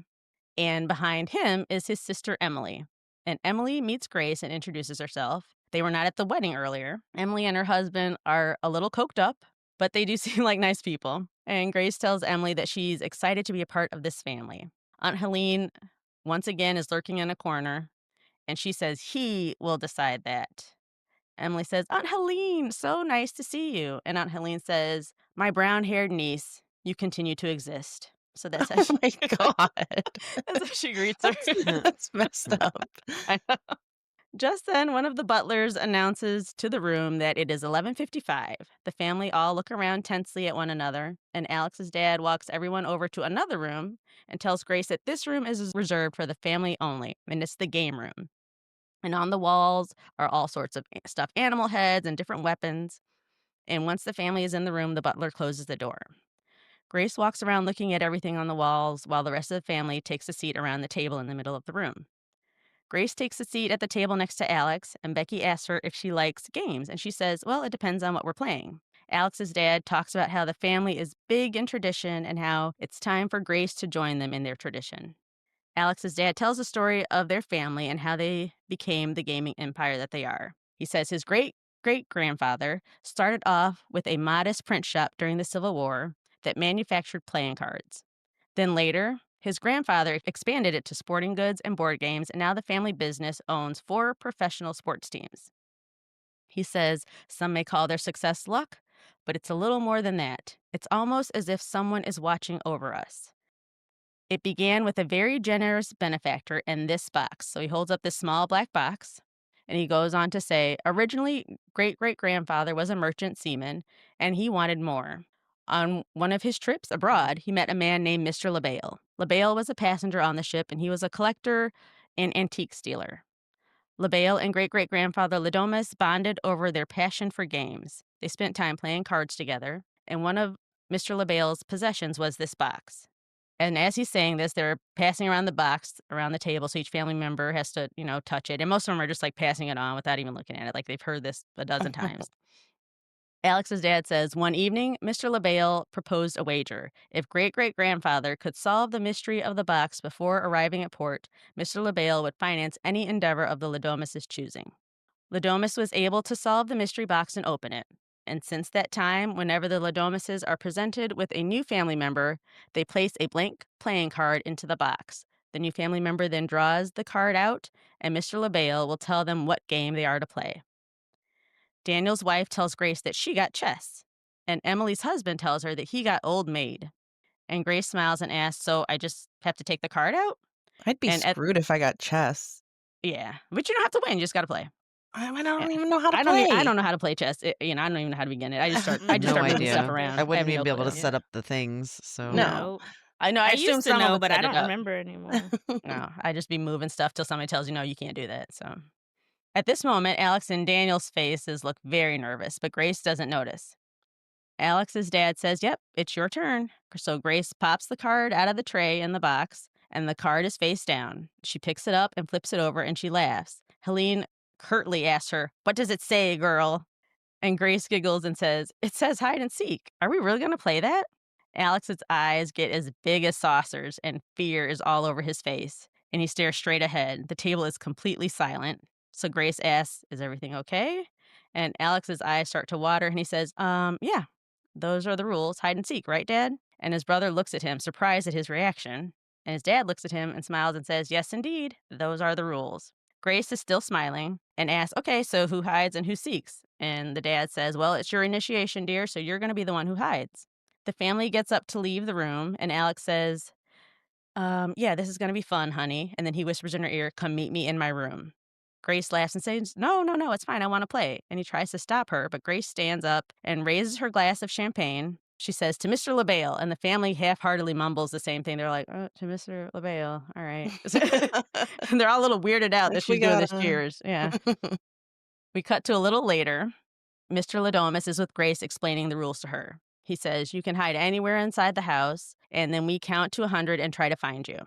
And behind him is his sister, Emily. And Emily meets Grace and introduces herself. They were not at the wedding earlier. Emily and her husband are a little coked up, but they do seem like nice people. And Grace tells Emily that she's excited to be a part of this family. Aunt Helene, once again, is lurking in a corner, and she says he will decide that. Emily says, Aunt Helene, so nice to see you. And Aunt Helene says, my brown-haired niece, you continue to exist. So that's how Oh she my god. that's how she greets her. That's that's messed up. I know. Just then, one of the butlers announces to the room that it is 11:55. The family all look around tensely at one another, and Alex's dad walks everyone over to another room and tells Grace that this room is reserved for the family only, and it's the game room. And on the walls are all sorts of stuffed animal heads and different weapons. And once the family is in the room, the butler closes the door. Grace walks around looking at everything on the walls while the rest of the family takes a seat around the table in the middle of the room. Grace takes a seat at the table next to Alex, and Becky asks her if she likes games, and she says, well, it depends on what we're playing. Alex's dad talks about how the family is big in tradition and how it's time for Grace to join them in their tradition. Alex's dad tells the story of their family and how they became the gaming empire that they are. He says his great grandfather started off with a modest print shop during the Civil War that manufactured playing cards. Then later, his grandfather expanded it to sporting goods and board games, and now the family business owns 4 professional sports teams. He says some may call their success luck, but it's a little more than that. It's almost as if someone is watching over us. It began with a very generous benefactor in this box. So he holds up this small black box and he goes on to say, originally, great great grandfather was a merchant seaman and he wanted more. On one of his trips abroad, he met a man named Mr. LaBelle. LaBelle was a passenger on the ship and he was a collector and antique dealer. LaBelle and great great grandfather Ladomus bonded over their passion for games. They spent time playing cards together, and one of Mr. LaBelle's possessions was this box. And as he's saying this, they're passing around the box around the table, so each family member has to, touch it. And most of them are just like passing it on without even looking at it, like they've heard this a dozen times. Alex's dad says one evening, Mr. LaBelle proposed a wager. If great great grandfather could solve the mystery of the box before arriving at port, Mr. LaBelle would finance any endeavor of the Ladomus' choosing. Ladomus was able to solve the mystery box and open it. And since that time, whenever the Ladomuses are presented with a new family member, they place a blank playing card into the box. The new family member then draws the card out, and Mr. LaBelle will tell them what game they are to play. Daniel's wife tells Grace that she got chess, and Emily's husband tells her that he got Old Maid. And Grace smiles and asks, so I just have to take the card out? I'd be And screwed if I got chess. yeah, but you don't have to win, you just got to play. I Yeah. don't even know how to I play. don't know how to play chess. I don't even know how to begin it. I I have just no start moving stuff idea. around. I I wouldn't have even no be able to clue. set up the things. So No. No. I know. I assume used to someone know, would but I set it don't up. remember anymore. No, I just be moving stuff till somebody tells you, no, you can't do that. So at this moment, Alex and Daniel's faces look very nervous, but Grace doesn't notice. Alex's dad says, yep, it's your turn. So Grace pops the card out of the tray in the box, and the card is face down. She picks it up and flips it over, and she laughs. Helene curtly asks her, what does it say, girl? And Grace giggles and says, it says hide and seek. Are we really going to play that? Alex's eyes get as big as saucers, and fear is all over his face. And he stares straight ahead. The table is completely silent. So Grace asks, is everything okay? And Alex's eyes start to water, and he says, yeah, those are the rules. Hide and seek, right, Dad? And his brother looks at him, surprised at his reaction. And his dad looks at him and smiles and says, yes, indeed, those are the rules. Grace is still smiling and asks, okay, so who hides and who seeks? And the dad says, well, it's your initiation, dear, so you're going to be the one who hides. The family gets up to leave the room, and Alex says, yeah, this is going to be fun, honey. And then he whispers in her ear, come meet me in my room. Grace laughs and says, no, no, no, it's fine. I want to play. And he tries to stop her, but Grace stands up and raises her glass of champagne. She says to Mr. LaBelle, and the family half-heartedly mumbles the same thing. They're like, to Mr. LaBelle, all right. And they're all a little weirded out Like that we she's doing this gotta cheers. Yeah. We cut to a little later. Mr. Ladomus is with Grace explaining the rules to her. He says, you can hide anywhere inside the house, and then we count to 100 and try to find you.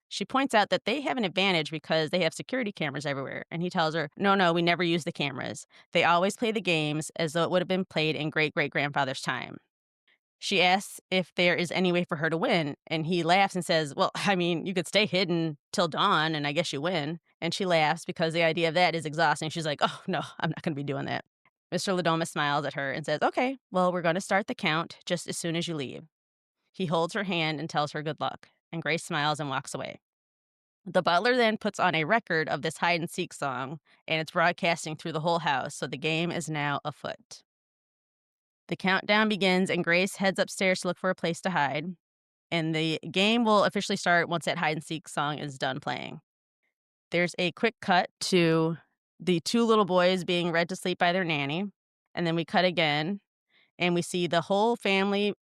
She points out that they have an advantage because they have security cameras everywhere. And he tells her, no, no, we never use the cameras. They always play the games as though it would have been played in great great grandfather's time. She asks if there is any way for her to win. And he laughs and says, well, I mean, you could stay hidden till dawn and I guess you win. And she laughs because the idea of that is exhausting. She's like, oh, no, I'm not going to be doing that. Mr. Ladomus smiles at her and says, okay, well, we're going to start the count just as soon as you leave. He holds her hand and tells her good luck. And Grace smiles and walks away. The butler then puts on a record of this hide and seek song, and it's broadcasting through the whole house, so the game is now afoot. The countdown begins, and Grace heads upstairs to look for a place to hide. And the game will officially start once that hide and seek song is done playing. There's a quick cut to the two little boys being read to sleep by their nanny. And then we cut again and we see the whole family,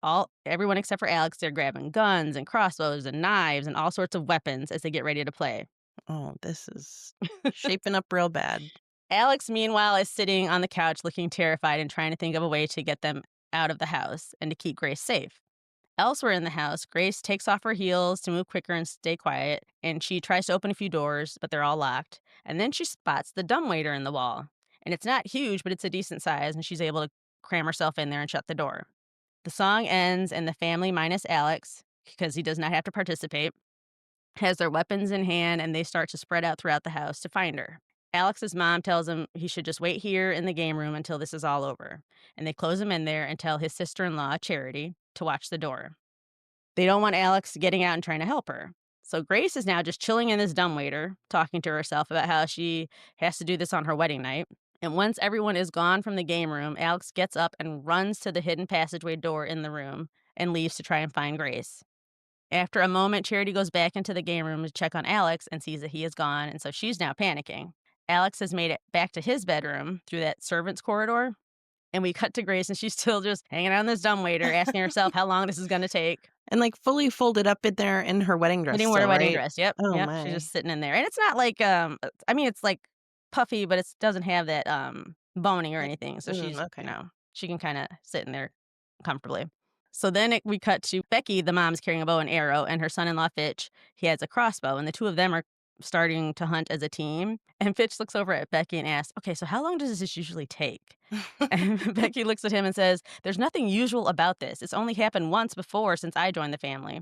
everyone except for Alex, they're grabbing guns and crossbows and knives and all sorts of weapons as they get ready to play. Oh, this is shaping up real bad. Alex, meanwhile, is sitting on the couch looking terrified and trying to think of a way to get them out of the house and to keep Grace safe. Elsewhere in the house, Grace takes off her heels to move quicker and stay quiet, and she tries to open a few doors, but they're all locked. And then she spots the dumbwaiter in the wall. And it's not huge, but it's a decent size, and she's able to cram herself in there and shut the door. The song ends, and the family, minus Alex, because he does not have to participate, has their weapons in hand, and they start to spread out throughout the house to find her. Alex's mom tells him he should just wait here in the game room until this is all over. And they close him in there and tell his sister-in-law, Charity, to watch the door. They don't want Alex getting out and trying to help her. So Grace is now just chilling in this dumbwaiter, talking to herself about how she has to do this on her wedding night. And once everyone is gone from the game room, Alex gets up and runs to the hidden passageway door in the room and leaves to try and find Grace. After a moment, Charity goes back into the game room to check on Alex and sees that he is gone, and so she's now panicking. Alex has made it back to his bedroom through that servants' corridor, and we cut to Grace, and she's still just hanging out in this dumbwaiter, asking herself how long this is going to take. And, like, fully folded up in there in her wedding dress Didn't wear a still, wedding right? dress. Yep, Oh yep. She's my. just sitting in there, and it's not like I mean, it's like puffy, but it doesn't have that boning or anything. So she's Okay. she can kind of sit in there comfortably. So then we cut to Becky. The mom's carrying a bow and arrow, and her son-in-law Fitch, he has a crossbow, and the two of them are starting to hunt as a team. And Fitch looks over at Becky and asks, "Okay, so how long does this usually take?" And Becky looks at him and says, "There's nothing usual about this. It's only happened once before since I joined the family."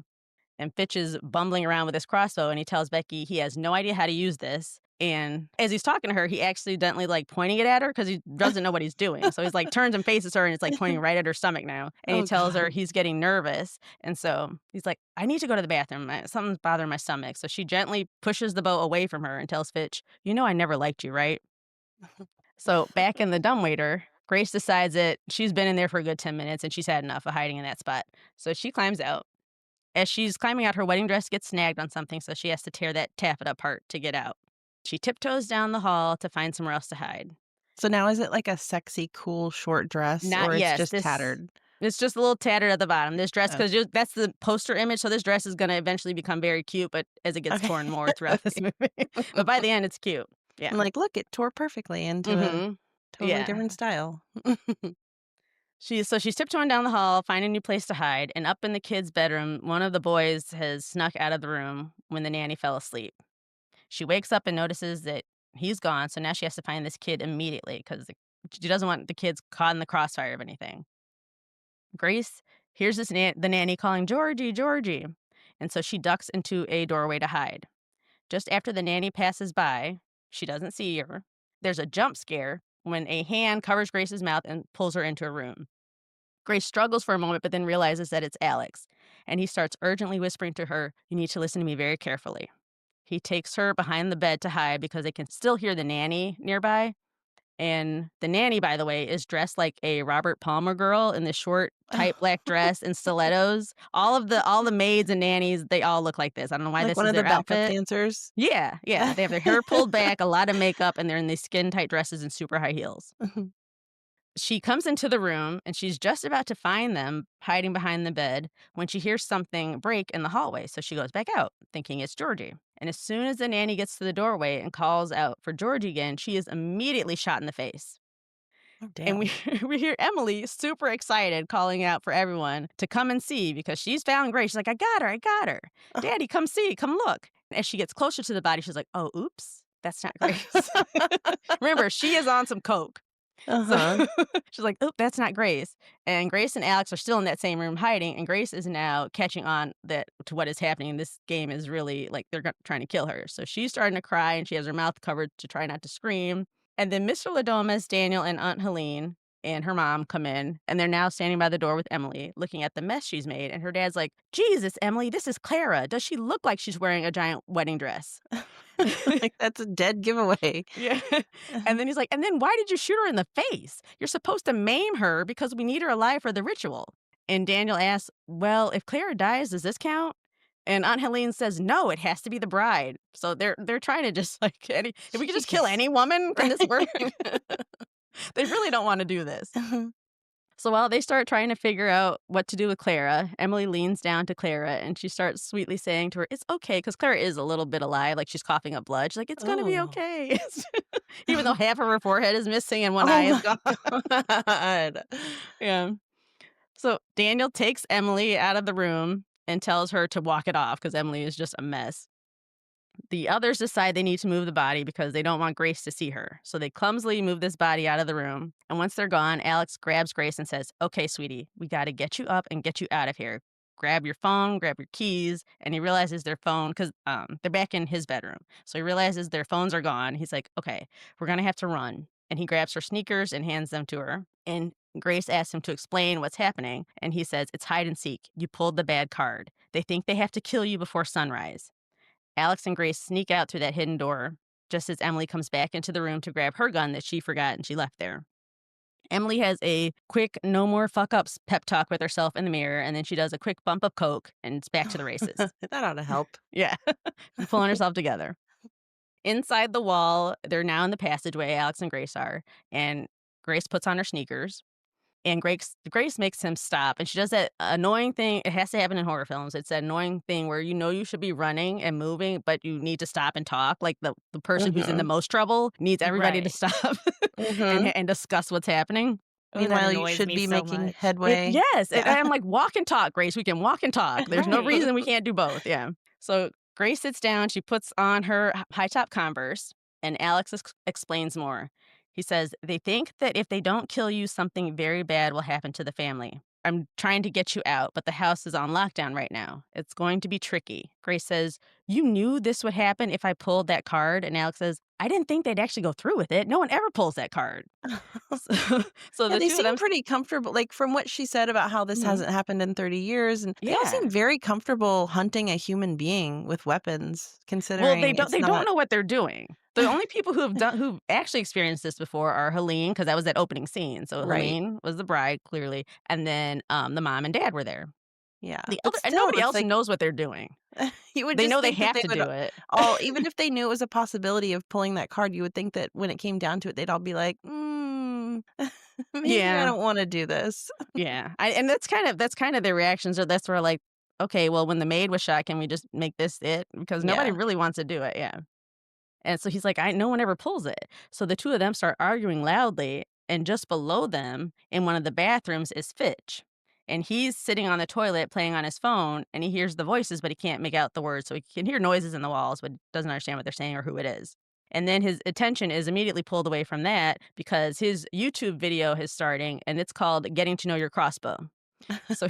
And Fitch is bumbling around with his crossbow, and he tells Becky he has no idea how to use this. And as he's talking to her, he accidentally pointing it at her because he doesn't know what he's doing. So he's turns and faces her, and it's pointing right at her stomach now. And he Oh, tells her God. he's getting nervous. And so he's like, "I need to go to the bathroom. Something's bothering my stomach." So she gently pushes the bow away from her and tells Fitch, "You know I never liked you, right?" So back in the dumbwaiter, Grace decides that she's been in there for a good 10 minutes and she's had enough of hiding in that spot. So she climbs out. As she's climbing out, her wedding dress gets snagged on something, so she has to tear that taffeta apart to get out. She tiptoes down the hall to find somewhere else to hide. So now is it like a sexy, cool, short dress, Not or it's yes, just tattered? it's just a little tattered at the bottom. This dress, Okay. because that's the poster image, so this dress is going to eventually become very cute, but as it gets Okay. torn more throughout this Okay. movie. But by the end, it's cute. Yeah. I'm like, "Look, it tore perfectly into a Mm-hmm. totally Yeah. different style." She's tiptoeing down the hall, finding a new place to hide, and up in the kids' bedroom, one of the boys has snuck out of the room when the nanny fell asleep. She wakes up and notices that he's gone, so now she has to find this kid immediately because she doesn't want the kids caught in the crossfire of anything. Grace hears the nanny calling, "Georgie, Georgie," and so she ducks into a doorway to hide. Just after the nanny passes by, she doesn't see her. There's a jump scare when a hand covers Grace's mouth and pulls her into a room. Grace struggles for a moment, but then realizes that it's Alex, and he starts urgently whispering to her, "You need to listen to me very carefully." He takes her behind the bed to hide because they can still hear the nanny nearby. And the nanny, by the way, is dressed like a Robert Palmer girl in this short, tight black dress and stilettos. All the maids and nannies, they all look like this. I don't know why Like this one is of the their backup outfit. dancers? Yeah, yeah. They have their hair pulled back, a lot of makeup, and they're in these skin tight dresses and super high heels. She comes into the room and she's just about to find them hiding behind the bed when she hears something break in the hallway. So she goes back out, thinking it's Georgie. And as soon as the nanny gets to the doorway and calls out for Georgie again, she is immediately shot in the face. Oh, And we damn. we hear Emily super excited calling out for everyone to come and see because she's found Grace. She's like, "I got her, I got her. Daddy, come see, come look." As she gets closer to the body, she's like, "Oh, oops, that's not Grace." Remember, she is on some coke. So Uh-huh. she's like, "Oop, that's not Grace." And Grace and Alex are still in that same room hiding, and Grace is now catching on to what is happening. This game is really they're trying to kill her. So she's starting to cry, and she has her mouth covered to try not to scream. And then Mr. Ladomas, Daniel, and Aunt Helene and her mom come in, and they're now standing by the door with Emily, looking at the mess she's made. And her dad's like, "Jesus, Emily, this is Clara. Does she look like she's wearing a giant wedding dress?" Like, that's a dead giveaway. Yeah. And then he's like, "And then why did you shoot her in the face? You're supposed to maim her because we need her alive for the ritual." And Daniel asks, "Well, if Clara dies, does this count?" And Aunt Helene says, "No, it has to be the bride." So they're trying to just like if we could just kill Jeez. any woman, can this work? Right. They really don't want to do this. So while they start trying to figure out what to do with Clara, Emily leans down to Clara and she starts sweetly saying to her, "It's okay," because Clara is a little bit alive, like she's coughing up blood. She's like, "It's gonna be Oh. okay," even though half of her forehead is missing and one Oh eye is my gone. god. Yeah. So Daniel takes Emily out of the room and tells her to walk it off because Emily is just a mess. The others decide they need to move the body because they don't want Grace to see her. So they clumsily move this body out of the room. And once they're gone, Alex grabs Grace and says, "Okay, sweetie, we got to get you up and get you out of here. Grab your phone, grab your keys." And he realizes their phone, because they're back in his bedroom. So he realizes their phones are gone. He's like, "Okay, we're going to have to run." And he grabs her sneakers and hands them to her. And Grace asks him to explain what's happening. And he says, "It's hide and seek. You pulled the bad card. They think they have to kill you before sunrise." Alex and Grace sneak out through that hidden door just as Emily comes back into the room to grab her gun that she forgot and she left there. Emily has a quick no more fuck ups pep talk with herself in the mirror, and then she does a quick bump of coke and it's back to the races. That ought to help. Yeah. Pulling herself together. Inside the wall, they're now in the passageway, Alex and Grace are, and Grace puts on her sneakers. And Grace makes him stop, and she does that annoying thing. It has to happen in horror films. It's that annoying thing where you know you should be running and moving, but you need to stop and talk. Like the person who's in the Mhm. most trouble needs everybody to Right. stop Mhm. and discuss what's happening. Oh, that Meanwhile, you annoys should me be so making much. headway. Yes, and Yeah. I'm like, walk and talk, Grace. We can walk and talk. There's no Right. reason we can't do both. Yeah. So Grace sits down. She puts on her high top Converse, and Alex explains more. He says, "They think that if they don't kill you, something very bad will happen to the family. I'm trying to get you out, but the house is on lockdown right now. It's going to be tricky." Grace says, "You knew this would happen if I pulled that card." And Alex says, "I didn't think they'd actually go through with it. No one ever pulls that card." So, so Yeah, the they two of seem them. pretty comfortable, like, from what she said about how this Mhm. hasn't happened in 30 years, and they all Yeah. seem very comfortable hunting a human being with weapons, Well, considering they it's don't not. know what they're doing. The only people who've actually experienced this before are Helene, because that was that opening scene. So Right. Helene was the bride, clearly, and then, the mom and dad were there. Yeah, The but other and still, nobody it's else like knows what they're doing. you would They just know they think that have they to would do it. all, even if they knew it was a possibility of pulling that card, you would think that when it came down to it, they'd all be like, "Mm, maybe I Yeah, don't wanna do this." yeah. And that's kind of their reactions, or that's where, like, "Okay, well, when the maid was shot, can we just make this it?" Because nobody Yeah. really wants to do it, yeah. And so he's like, no one ever pulls it." So the two of them start arguing loudly, and just below them in one of the bathrooms is Fitch. And he's sitting on the toilet playing on his phone, and he hears the voices, but he can't make out the words. So he can hear noises in the walls, but doesn't understand what they're saying or who it is. And then his attention is immediately pulled away from that because his YouTube video is starting, and it's called Getting to Know Your Crossbow. So,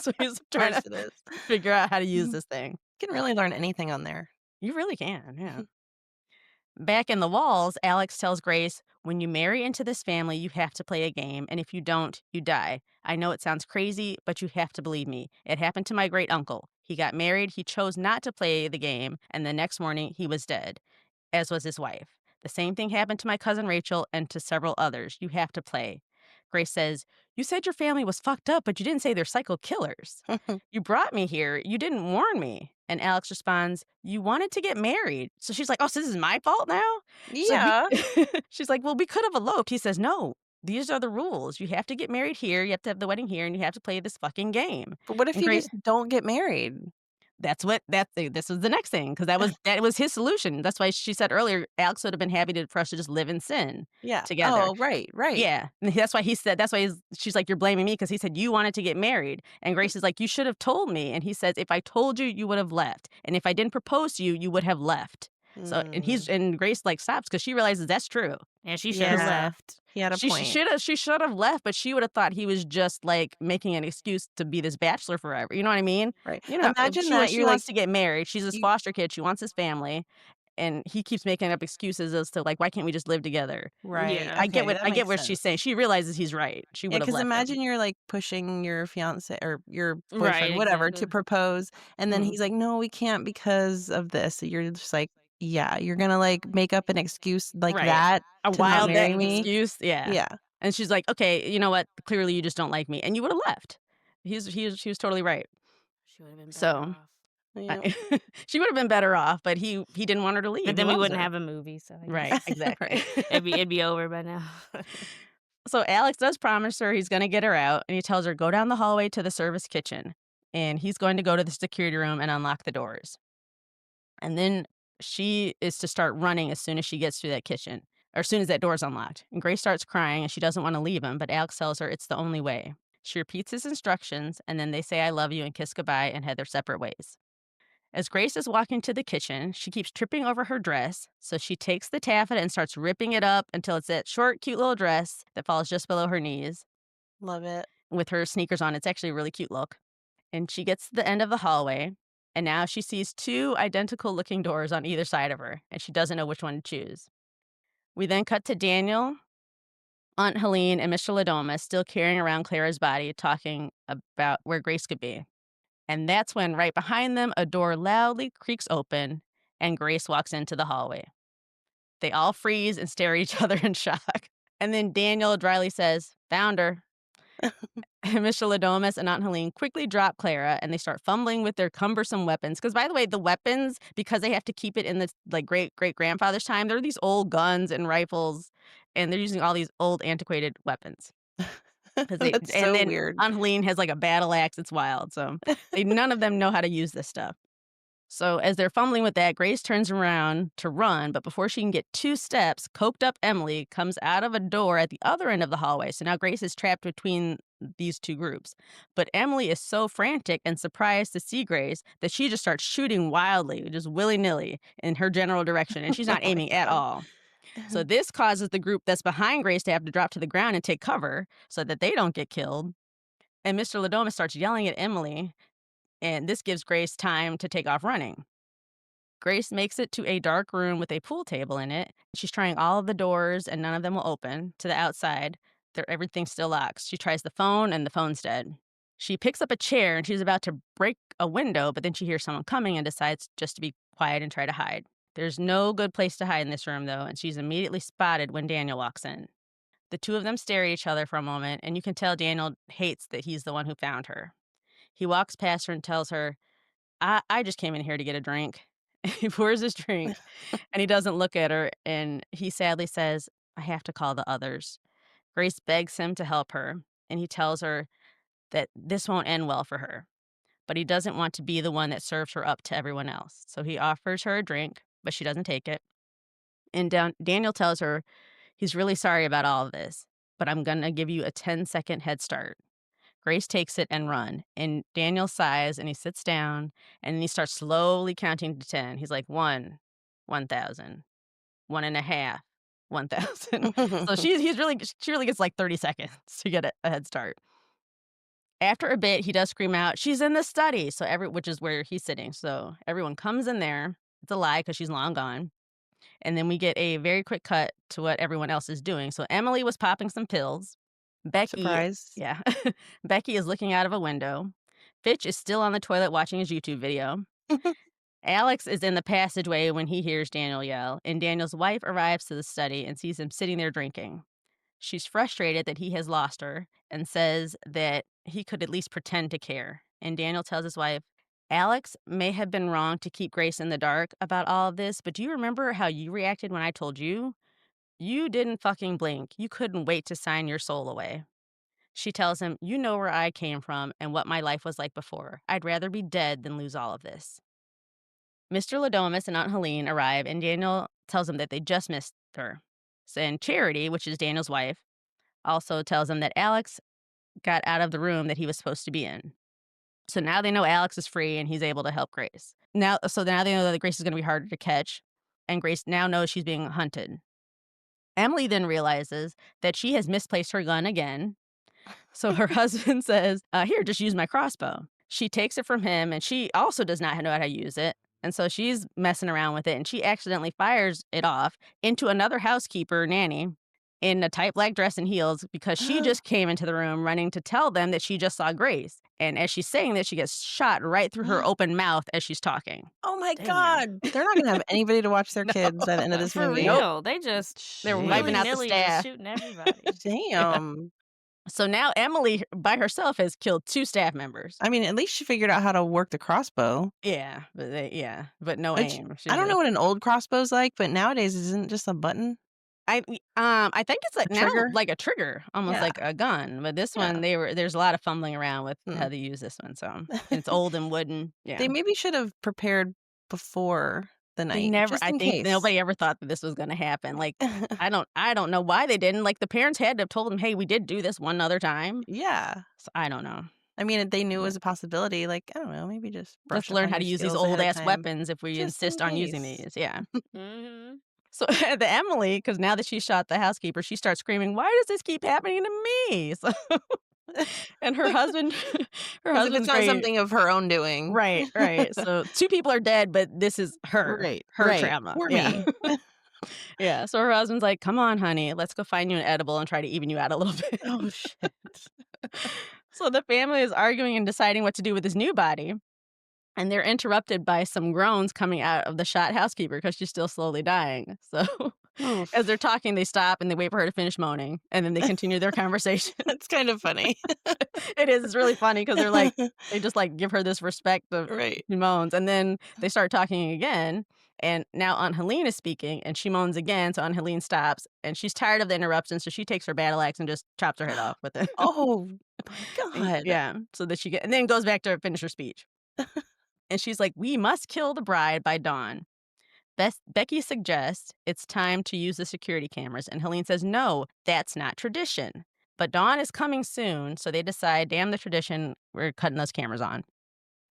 so he's Of trying course to it is. figure out how to use Mhm. this thing. You can really learn anything on there. You really can, yeah. Back in the walls, Alex tells Grace, "When you marry into this family, you have to play a game, and if you don't, you die. I know it sounds crazy, but you have to believe me. It happened to my great uncle. He got married, he chose not to play the game, and the next morning he was dead, as was his wife. The same thing happened to my cousin Rachel and to several others. You have to play." Grace says, "You said your family was fucked up, but you didn't say they're psycho killers. You brought me here. You didn't warn me." And Alex responds, "You wanted to get married." So she's like, "Oh, so this is my fault now?" She's like, Yeah, she's like, "Well, we could have eloped." He says, "No, these are the rules. You have to get married here. You have to have the wedding here, and you have to play this fucking game." but what if And you Grace, just don't get married? this was the next thing, because that was his solution. That's why she said earlier, Alex would have been happy for us to just live in sin Yeah. together. Oh, right, right. Yeah, and that's why she's like, "You're blaming me because he said you wanted to get married." And Grace is like, "You should have told me." And he says, "If I told you, you would have left. And if I didn't propose to you, you would have left." So, Mm, and Grace, like, stops because she realizes that's true. And she should have Because yeah, left. he had a point. she should have left, but she would have thought he was just, like, making an excuse to be this bachelor forever, you know what I mean? Right. You know, if Imagine that she you're like wants to get married, she's his you foster kid, she wants his family, and he keeps making up excuses as to, like, "Why can't we just live together?" right, Yeah. okay, that I get makes what she's saying. sense. She realizes he's right. She Yeah, would have because left him. imagine you're, like, pushing your fiancé or your Right, boyfriend, whatever, to exactly. propose, and then Mhm. he's like, "No, we can't because of this." So you're just like, "Yeah, you're gonna, like, make up an excuse like Right. that A to not wild marry me?" Mhm. excuse, yeah. Yeah. And she's like, "Okay, you know what? Clearly you just don't like me." And you would have left. She was totally right. She would have been better So, off. Yeah. I she would have been better off, but he didn't want her to leave. But He then we loves wouldn't her. have a movie, so I guess Right, exactly. Right. it'd be over by now. So Alex does promise her he's gonna get her out, and he tells her, "Go down the hallway to the service kitchen," and he's going to go to the security room and unlock the doors. And then she is to start running as soon as she gets through that kitchen, or as soon as that door's unlocked. And Grace starts crying, and she doesn't wanna leave him, but Alex tells her it's the only way. She repeats his instructions, and then they say, "I love you," and kiss goodbye and head their separate ways. As Grace is walking to the kitchen, she keeps tripping over her dress, so she takes the taffeta and starts ripping it up until it's that short, cute little dress that falls just below her knees Love it. with her sneakers on. It's actually a really cute look. And she gets to the end of the hallway, and now she sees two identical looking doors on either side of her, and she doesn't know which one to choose. We then cut to Daniel, Aunt Helene, and Mr. Ladoma still carrying around Clara's body, talking about where Grace could be. And that's when, right behind them, a door loudly creaks open and Grace walks into the hallway. They all freeze and stare at each other in shock. And then Daniel dryly says, "Found her." And Mr. Ladomas and Aunt Helene quickly drop Clara and they start fumbling with their cumbersome weapons. Because, by the way, the weapons, because they have to keep it in this like great great grandfather's time, they're these old guns and rifles, and they're using all these old antiquated weapons. 'Cause they That's and so then weird. Aunt Helene has like a battle axe. It's wild. So none of them know how to use this stuff. So as they're fumbling with that, Grace turns around to run, but before she can get 2 steps, coked up Emily comes out of a door at the other end of the hallway. So now Grace is trapped between these 2 groups. But Emily is so frantic and surprised to see Grace that she just starts shooting wildly, just willy-nilly in her general direction, and she's Oh not my aiming at god. all. So this causes the group that's behind Grace to have to drop to the ground and take cover so that they don't get killed. And Mr. Ladoma starts yelling at Emily, and this gives Grace time to take off running. Grace makes it to a dark room with a pool table in it. She's trying all of the doors and none of them will open to the outside. Everything's still locked. She tries the phone and the phone's dead. She picks up a chair and she's about to break a window, but then she hears someone coming and decides just to be quiet and try to hide. There's no good place to hide in this room, though, and she's immediately spotted when Daniel walks in. The two of them stare at each other for a moment, and you can tell Daniel hates that he's the one who found her. He walks past her and tells her, I just came in here to get a drink. He pours his drink and he doesn't look at her. And he sadly says, "I have to call the others." Grace begs him to help her. And he tells her that this won't end well for her. But he doesn't want to be the one that serves her up to everyone else. So he offers her a drink, but she doesn't take it. And Daniel tells her he's really sorry about all of this, but I'm going to give you a 10-second head start. Grace takes it and run, and Daniel sighs, and he sits down, and then he starts slowly counting to 10. He's like, 1, 1,000, 1.5, 1,000. So she really gets like 30 seconds to get a head start. After a bit, he does scream out, "She's in the study!" Which is where he's sitting. So everyone comes in there. It's a lie because she's long gone. And then we get a very quick cut to what everyone else is doing. So Emily was popping some pills. Becky, Surprise. yeah, Becky is looking out of a window. Fitch is still on the toilet watching his YouTube video. Alex is in the passageway when he hears Daniel yell, and Daniel's wife arrives to the study and sees him sitting there drinking. She's frustrated that he has lost her and says that he could at least pretend to care. And Daniel tells his wife, "Alex may have been wrong to keep Grace in the dark about all of this, but do you remember how you reacted when I told you? You didn't fucking blink. You couldn't wait to sign your soul away." She tells him, "You know where I came from and what my life was like before. I'd rather be dead than lose all of this." Mr. Ladomas and Aunt Helene arrive, and Daniel tells them that they just missed her. And Charity, which is Daniel's wife, also tells him that Alex got out of the room that he was supposed to be in. So now they know Alex is free and he's able to help Grace. Now they know that Grace is going to be harder to catch, and Grace now knows she's being hunted. Emily then realizes that she has misplaced her gun again. So her husband says, "Here, just use my crossbow." She takes it from him, and she also does not know how to use it. And so she's messing around with it, and she accidentally fires it off into another housekeeper nanny in a tight black dress and heels because she just came into the room running to tell them that she just saw Grace. And as she's saying this, she gets shot right through her open mouth as she's talking. Oh my Damn. god. They're not gonna have anybody to watch their No. kids by the end of this For movie. Nope. real. They just They're Jeez. wiping out the willy-nilly just staff. shooting everybody. Yeah. Damn. So now Emily by herself has killed 2 staff members. I mean, at least she figured out how to work the crossbow. But no Which aim. I She's don't know just what an old crossbow's like, but nowadays isn't just a button, I think it's a like now trigger? like a trigger, almost Yeah, like a gun, but this yeah. one there's a lot of fumbling around with Hmm. how they use this one, so and it's old and wooden. Yeah. They maybe should have prepared before the They night, never just I in think case. nobody ever thought that this was gonna happen, like, I don't know why they didn't, like, the parents had to have told them, "Hey, we did do this one other time." Yeah. So, I don't know, I mean, they knew it but was a possibility, like, I don't know, maybe just let's brush up learn on how your to use these skills ahead old of ass time, weapons if we just in insist on using case. these, yeah. Mhm. So, the Emily, because now that she shot the housekeeper, she starts screaming, "Why does this keep happening to me?" So and her husband her As if it's husband's not very something of her own doing. right, right. So 2 people are dead, but this is Right, her right. trauma. Poor Yeah. me. Yeah. So her husband's like, "Come on, honey, let's go find you an edible and try to even you out a little bit." Oh, shit. So the family is arguing and deciding what to do with his new body, and they're interrupted by some groans coming out of the shot housekeeper because she's still slowly dying. So as they're Oof. talking, they stop and they wait for her to finish moaning, and then they continue their conversation. That's kind of funny. It is. It's really funny because they just like give her this respect of Right. she moans, and then they start talking again. And now Aunt Helene is speaking, and she moans again. So Aunt Helene stops, and she's tired of the interruption, so she takes her battle axe and just chops her head off with it. Oh my god. Yeah, so that and then goes back to finish her speech. And she's like, "We must kill the bride by dawn." Becky suggests it's time to use the security cameras, and Helene says, "No, that's not tradition." But dawn is coming soon, so they decide, damn the tradition, we're cutting those cameras on.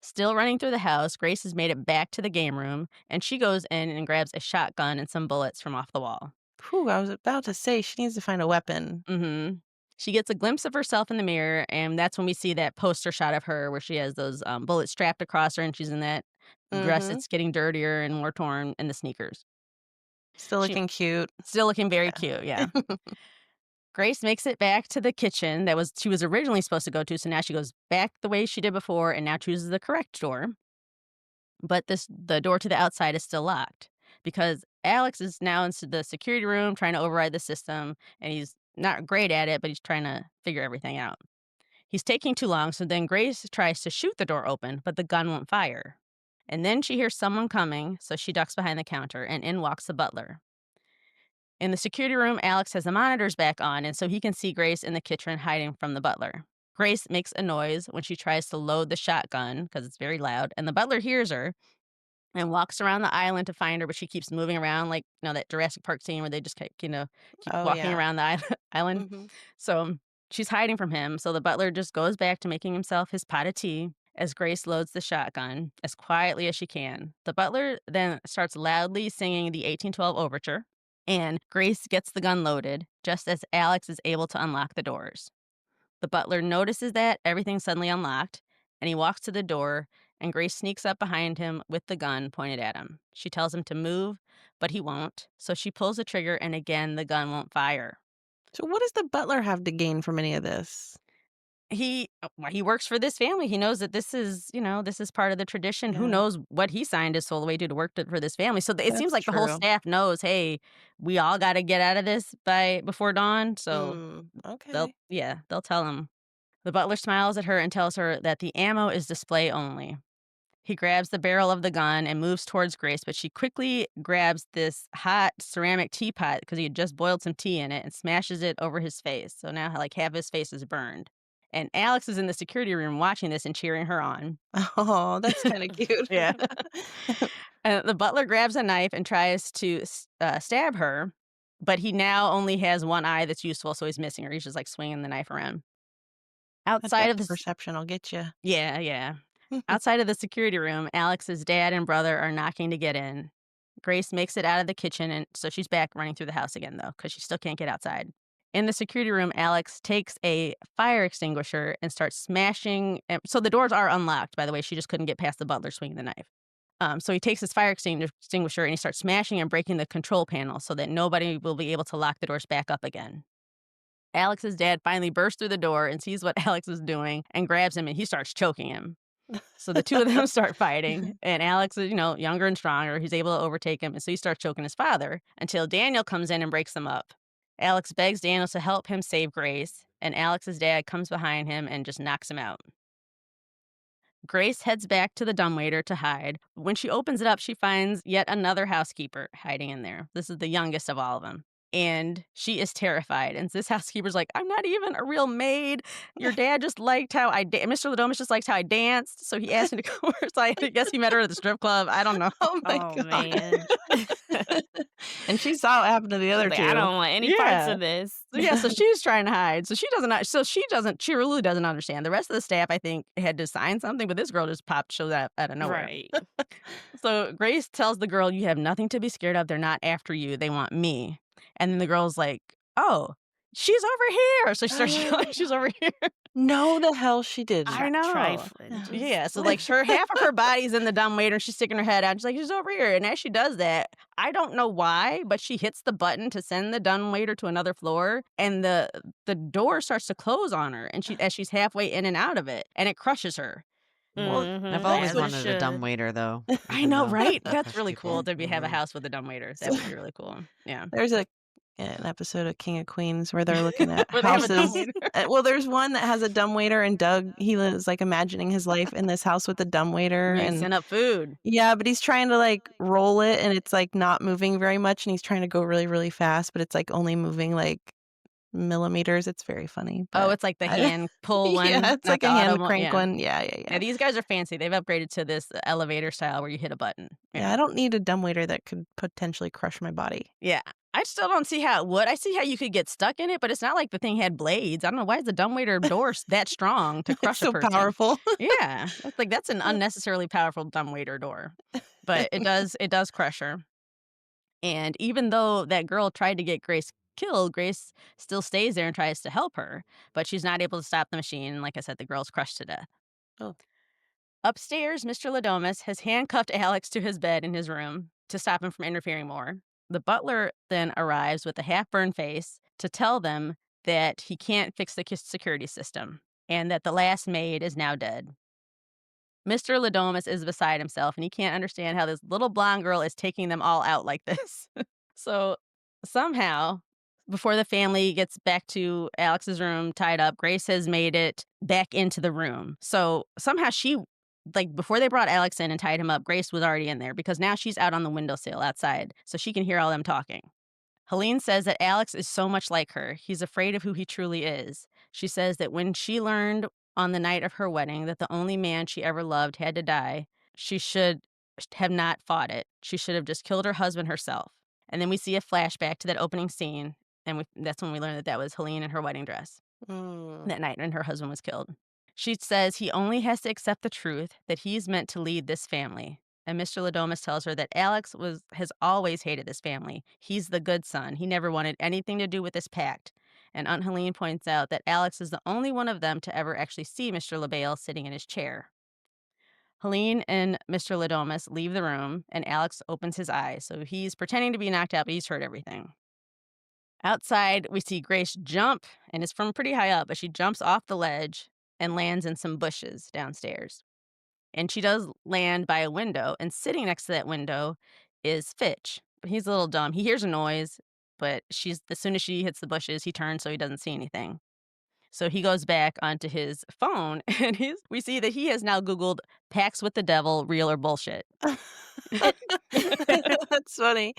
Still running through the house, Grace has made it back to the game room, and she goes in and grabs a shotgun and some bullets from off the wall. Whew, I was about to say she needs to find a weapon. She gets a glimpse of herself in the mirror, and that's when we see that poster shot of her where she has those bullets strapped across her, and she's in that dress Mhm. that's getting dirtier and more torn, and the sneakers. Still She looking cute. still looking very cute, yeah. Yeah. Grace makes it back to the kitchen that was she was originally supposed to go to, so now she goes back the way she did before and now chooses the correct door. But the door to the outside is still locked because Alex is now into the security room trying to override the system, and he's not great at it, but he's trying to figure everything out. He's taking too long, so then Grace tries to shoot the door open, but the gun won't fire. And then she hears someone coming, so she ducks behind the counter, and in walks the butler. In the security room, Alex has the monitors back on, and so he can see Grace in the kitchen hiding from the butler. Grace makes a noise when she tries to load the shotgun because it's very loud, and the butler hears her and walks around the island to find her, but she keeps moving around like, that Jurassic Park scene where they just keep Oh, walking yeah. around the island. Mhm. So she's hiding from him. So the butler just goes back to making himself his pot of tea as Grace loads the shotgun as quietly as she can. The butler then starts loudly singing the 1812 overture, and Grace gets the gun loaded just as Alex is able to unlock the doors. The butler notices that everything's suddenly unlocked, and he walks to the door, and Grace sneaks up behind him with the gun pointed at him. She tells him to move, but he won't, so she pulls the trigger, and again, the gun won't fire. So what does the butler have to gain from any of this? He works for this family. He knows that this is part of the tradition. Who Yeah, knows what he signed his soul away to work for this family. So it seems that's like the whole true. staff knows, hey, we all got to get out of this by before dawn. So Okay. they'll tell him. The butler smiles at her and tells her that the ammo is display only. He grabs the barrel of the gun and moves towards Grace, but she quickly grabs this hot ceramic teapot because he had just boiled some tea in it and smashes it over his face. So now, like, half his face is burned. And Alex is in the security room watching this and cheering her on. Oh, that's kinda cute. Yeah. And the butler grabs a knife and tries to stab her, but he now only has one eye that's useful, so he's missing her. He's just like swinging the knife around. That Outside of depth of this perception will get you. Yeah, yeah. Outside of the security room, Alex's dad and brother are knocking to get in. Grace makes it out of the kitchen, and so she's back running through the house again, though, because she still can't get outside. In the security room, Alex takes a fire extinguisher and starts smashing. So the doors are unlocked, by the way. She just couldn't get past the butler swinging the knife. So he takes his fire extinguisher and he starts smashing and breaking the control panel so that nobody will be able to lock the doors back up again. Alex's dad finally bursts through the door and sees what Alex is doing and grabs him and he starts choking him. So the two of them start fighting, and Alex is, younger and stronger. He's able to overtake him, and so he starts choking his father until Daniel comes in and breaks them up. Alex begs Daniel to help him save Grace, and Alex's dad comes behind him and just knocks him out. Grace heads back to the dumbwaiter to hide. When she opens it up, she finds yet another housekeeper hiding in there. This is the youngest of all of them. And she is terrified. And this housekeeper's like, I'm not even a real maid. Your dad just liked how Mr. Ladomas just liked how I danced. So he asked me to go over. So I guess he met her at the strip club. I don't know. Oh my Oh, god. man. And she saw what happened to the other Like, two. I don't want any parts Yeah. of this. So yeah, so she's trying to hide. So she really doesn't understand. The rest of the staff, I think, had to sign something, but this girl just showed up out of nowhere. Right. So Grace tells the girl, "You have nothing to be scared of. They're not after you. They want me." And then the girl's like, "Oh, she's over here." So she starts yelling, "She's over here." No, the hell she didn't. I know. Trifling. Just- Yeah, so like her half of her body's in the dumbwaiter and she's sticking her head out. She's like, "She's over here." And as she does that, I don't know why, but she hits the button to send the dumbwaiter to another floor, and the door starts to close on her, and as she's halfway in and out of it, and it crushes her. Well, I've Mhm, always as it wanted a dumb should. waiter, though. I even know, though right? that That's crushed really cool people. to have a Mhm. house with a dumbwaiter. That would be really cool. Yeah. There's an episode of King of Queens where they're looking at Where they have a houses. dumbwaiter. Well, there's one that has a dumbwaiter, and Doug, he was like imagining his life in this house with a dumbwaiter, Maybe and send up food. yeah, but he's trying to like roll it, and it's like not moving very much, and he's trying to go really, really fast, but it's like only moving like millimeters. It's very funny, Oh, but it's like the I, hand pull one, yeah, it's not like the a auto hand one. crank Yeah. one. Yeah, yeah, Yeah, yeah. these guys are fancy. They've upgraded to this elevator style where you hit a button. Yeah, I don't need a dumbwaiter that could potentially crush my body. Yeah. I still don't see how it would. I see how you could get stuck in it, but it's not like the thing had blades. I don't know why is the dumbwaiter door that strong to It's crush a so person. powerful. Yeah, that's an unnecessarily powerful dumbwaiter door, but it does crush her. And even though that girl tried to get Grace killed, Grace still stays there and tries to help her, but she's not able to stop the machine. Like I said, the girl's crushed to death. Oh. Upstairs, Mr. Ladomas has handcuffed Alex to his bed in his room to stop him from interfering more. The butler then arrives with a half-burned face to tell them that he can't fix the security system and that the last maid is now dead. Mr. Ladomas is beside himself, and he can't understand how this little blonde girl is taking them all out like this. So somehow, before the family gets back to Alex's room tied up, Grace has made it back into the room. So somehow before they brought Alex in and tied him up, Grace was already in there because now she's out on the windowsill outside, so she can hear all them talking. Helene says that Alex is so much like her. He's afraid of who he truly is. She says that when she learned on the night of her wedding that the only man she ever loved had to die, she should have not fought it. She should have just killed her husband herself. And then we see a flashback to that opening scene, and that's when we learn that that was Helene in her wedding dress that night when her husband was killed. She says he only has to accept the truth that he's meant to lead this family. And Mr. Ladomas tells her that Alex has always hated this family. He's the good son. He never wanted anything to do with this pact. And Aunt Helene points out that Alex is the only one of them to ever actually see Mr. LaBelle sitting in his chair. Helene and Mr. Ladomas leave the room, and Alex opens his eyes. So he's pretending to be knocked out, but he's heard everything. Outside, we see Grace jump, and it's from pretty high up, but she jumps off the ledge and lands in some bushes downstairs. And she does land by a window, and sitting next to that window is Fitch. But he's a little dumb. He hears a noise, but as soon as she hits the bushes, he turns so he doesn't see anything. So he goes back onto his phone, and we see that he has now Googled "Pacts with the Devil, real or bullshit." That's funny.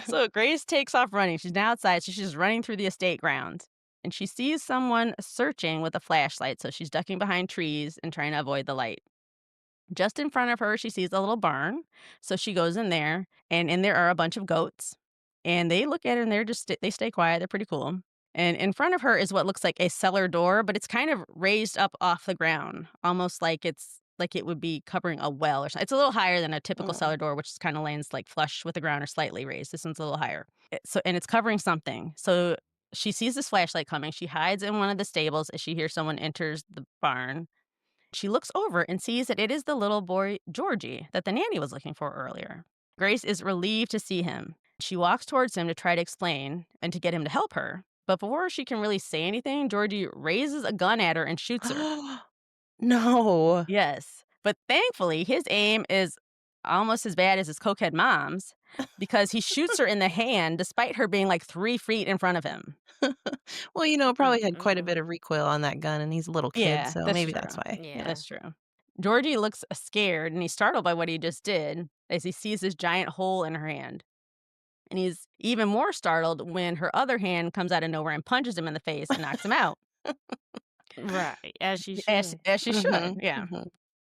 So Grace takes off running. She's now outside, so she's running through the estate grounds. And she sees someone searching with a flashlight, so she's ducking behind trees and trying to avoid the light. Just in front of her, she sees a little barn, so she goes in there, and in there are a bunch of goats. And they look at her, and they stay quiet. They're pretty cool. And in front of her is what looks like a cellar door, but it's kind of raised up off the ground, almost like it would be covering a well or something. It's a little higher than a typical cellar door, which kind of lands like flush with the ground or slightly raised. This one's a little higher. And it's covering something. So she sees this flashlight coming. She hides in one of the stables as she hears someone enters the barn. She looks over and sees that it is the little boy, Georgie, that the nanny was looking for earlier. Grace is relieved to see him. She walks towards him to try to explain and to get him to help her. But before she can really say anything, Georgie raises a gun at her and shoots her. No. Yes. But thankfully, his aim is almost as bad as his cokehead mom's. because he shoots her in the hand despite her being like 3 feet in front of him. Well, it probably had quite a Mm-mm. bit of recoil on that gun, and he's a little kid, Yeah, so that's maybe true. that's why. Yeah. Yeah. That's true. Georgie looks scared and he's startled by what he just did as he sees this giant hole in her hand. And he's even more startled when her other hand comes out of nowhere and punches him in the face and knocks him out. Right. As she As, should. as she should, Mhm, yeah. mhm.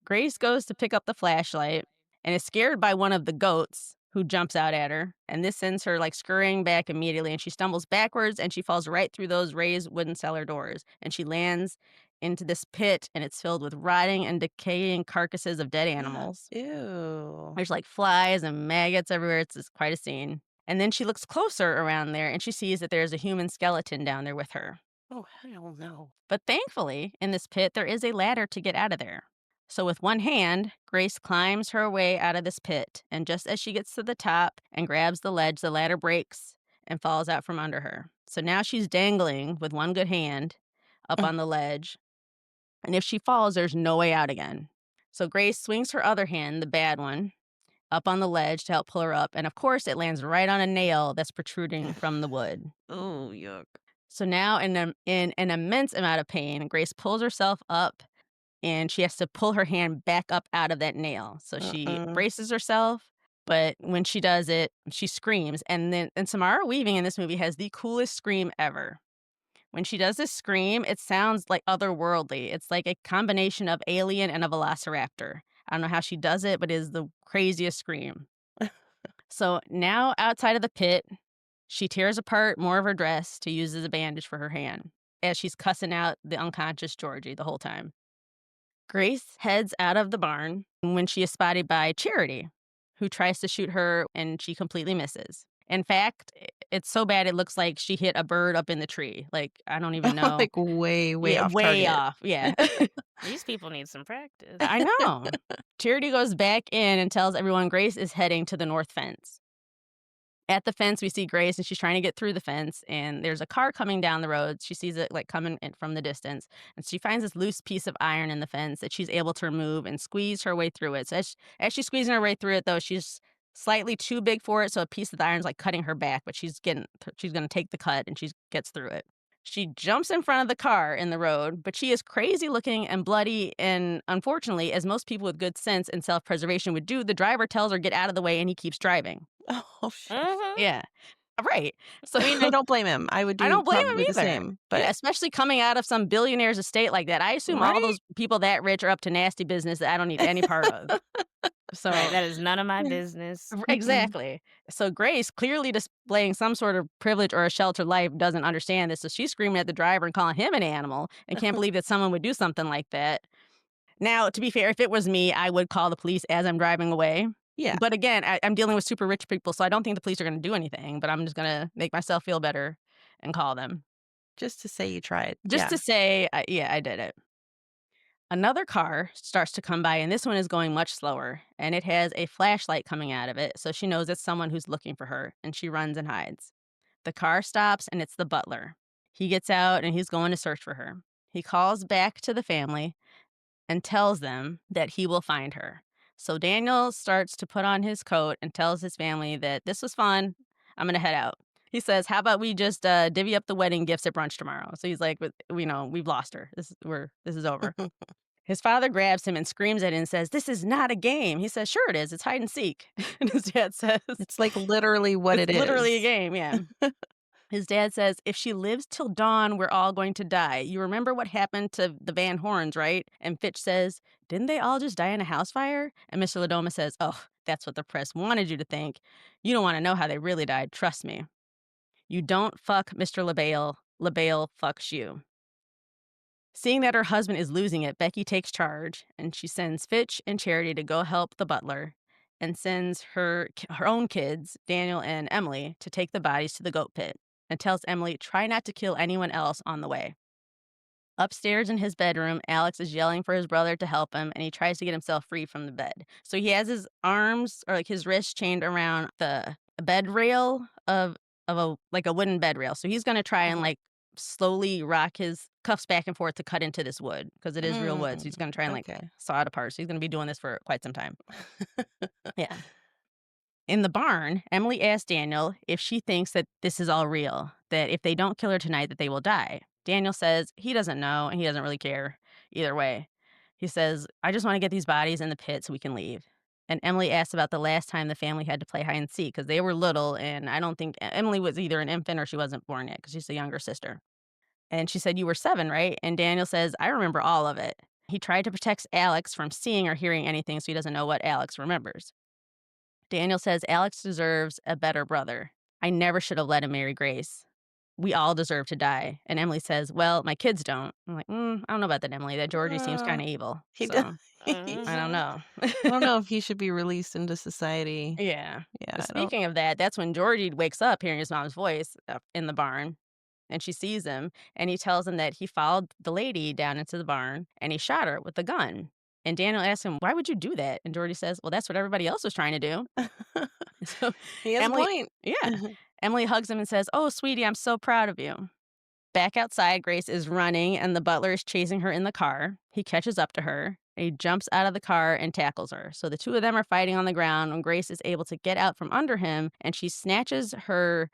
Grace goes to pick up the flashlight and is scared by one of the goats who jumps out at her. And this sends her like scurrying back immediately. And she stumbles backwards and she falls right through those raised wooden cellar doors. And she lands into this pit and it's filled with rotting and decaying carcasses of dead animals. Ew. There's like flies and maggots everywhere. It's quite a scene. And then she looks closer around there and she sees that there's a human skeleton down there with her. Oh, hell no. But thankfully, in this pit, there is a ladder to get out of there. So, with one hand, Grace climbs her way out of this pit. And just as she gets to the top and grabs the ledge, the ladder breaks and falls out from under her. So now she's dangling with one good hand up on the ledge. And if she falls, there's no way out again. So, Grace swings her other hand, the bad one, up on the ledge to help pull her up. And of course, it lands right on a nail that's protruding from the wood. Oh, yuck. So now, in an immense amount of pain, Grace pulls herself up and she has to pull her hand back up out of that nail. So she Mm-mm. braces herself, but when she does it, she screams. And Samara Weaving in this movie has the coolest scream ever. When she does this scream, it sounds like otherworldly. It's like a combination of alien and a velociraptor. I don't know how she does it, but it is the craziest scream. So now outside of the pit, she tears apart more of her dress to use as a bandage for her hand as she's cussing out the unconscious Georgie the whole time. Grace heads out of the barn when she is spotted by Charity, who tries to shoot her and she completely misses. In fact, it's so bad it looks like she hit a bird up in the tree. Like, I don't even know. Like, way, way Yeah, off way target. off. Yeah. These people need some practice. I know. Charity goes back in and tells everyone Grace is heading to the north fence. At the fence, we see Grace, and she's trying to get through the fence, and there's a car coming down the road. She sees it, like, coming in from the distance, and she finds this loose piece of iron in the fence that she's able to remove and squeeze her way through it. So as she's squeezing her way through it, though, she's slightly too big for it, so a piece of the iron's, like, cutting her back, but she's gonna take the cut, and she gets through it. She jumps in front of the car in the road, but she is crazy looking and bloody, and unfortunately, as most people with good sense and self-preservation would do, the driver tells her, "Get out of the way," and he keeps driving. Oh, shit. Mhm. Yeah. Right. So I mean, I don't blame him. I would I do don't blame him probably the either. same, Yeah, but especially coming out of some billionaire's estate like that. I assume all right? those people that rich are up to nasty business that I don't need any part of. Right. So That is none of my business. Mm-mm. exactly. So Grace, clearly displaying some sort of privilege or a sheltered life, doesn't understand this. So she's screaming at the driver and calling him an animal and can't believe that someone would do something like that. Now, to be fair, if it was me, I would call the police as I'm driving away. Yeah, But again, I'm dealing with super rich people, so I don't think the police are going to do anything, but I'm just going to make myself feel better and call them. just to say you tried. Just Yeah. to say, yeah, I did it. Another car starts to come by, and this one is going much slower, and it has a flashlight coming out of it, so she knows it's someone who's looking for her, and she runs and hides. The car stops, and it's the butler. He gets out, and he's going to search for her. He calls back to the family and tells them that he will find her. So Daniel starts to put on his coat and tells his family that this was fun. I'm going to head out. He says, "How about we just divvy up the wedding gifts at brunch tomorrow?" So he's like, "We know we've lost her. This is over." His father grabs him and screams at him and says, "This is not a game." He says, "Sure it is. It's hide and seek." And his dad says, It's like literally what "It's it literally a is. game." Yeah. His dad says, "If she lives till dawn, we're all going to die. You remember what happened to the Van Horns, right?" And Fitch says, "Didn't they all just die in a house fire?" And Mr. Ladoma says, "Oh, that's what the press wanted you to think. You don't want to know how they really died. Trust me. You don't fuck Mr. LaBelle. LaBelle fucks you." Seeing that her husband is losing it, Becky takes charge and she sends Fitch and Charity to go help the butler and sends her own kids, Daniel and Emily, to take the bodies to the goat pit and tells Emily, "Try not to kill anyone else on the way." Upstairs in his bedroom, Alex is yelling for his brother to help him and he tries to get himself free from the bed. So he has his arms or like his wrists chained around the bed rail of a wooden bed rail. So he's going to try and Mhm. like slowly rock his cuffs back and forth to cut into this wood because it is real wood. So he's going to try and like Okay. saw it apart. So he's going to be doing this for quite some time. Yeah. In the barn, Emily asks Daniel if she thinks that this is all real, that if they don't kill her tonight, that they will die. Daniel says he doesn't know and he doesn't really care either way. He says, I just want to get these bodies in the pit so we can leave. And Emily asks about the last time the family had to play hide and seek because they were little, and I don't think Emily was either an infant or she wasn't born yet because she's the younger sister. And she said, You were 7, right? And Daniel says, I remember all of it. He tried to protect Alex from seeing or hearing anything so he doesn't know what Alex remembers. Daniel says Alex deserves a better brother. I never should have let him marry Grace. We all deserve to die. And Emily says, Well, my kids don't. I'm like, I don't know about that, Emily. That Georgie seems Uh, kind of evil. he does. So I don't Mhm. know. I don't know if he should be released into society. Yeah. Yeah, But I don't. speaking of that, that's when Georgie wakes up hearing his mom's voice up in the barn. And she sees him. And he tells him that he followed the lady down into the barn and he shot her with a gun. And Daniel asks him, Why would you do that? And Georgie says, Well, that's what everybody else was trying to do. So He has a Emily point. yeah. Emily hugs him and says, "Oh, sweetie, I'm so proud of you." Back outside, Grace is running and the butler is chasing her in the car. He catches up to her. And he jumps out of the car and tackles her. So the two of them are fighting on the ground when Grace is able to get out from under him and she snatches her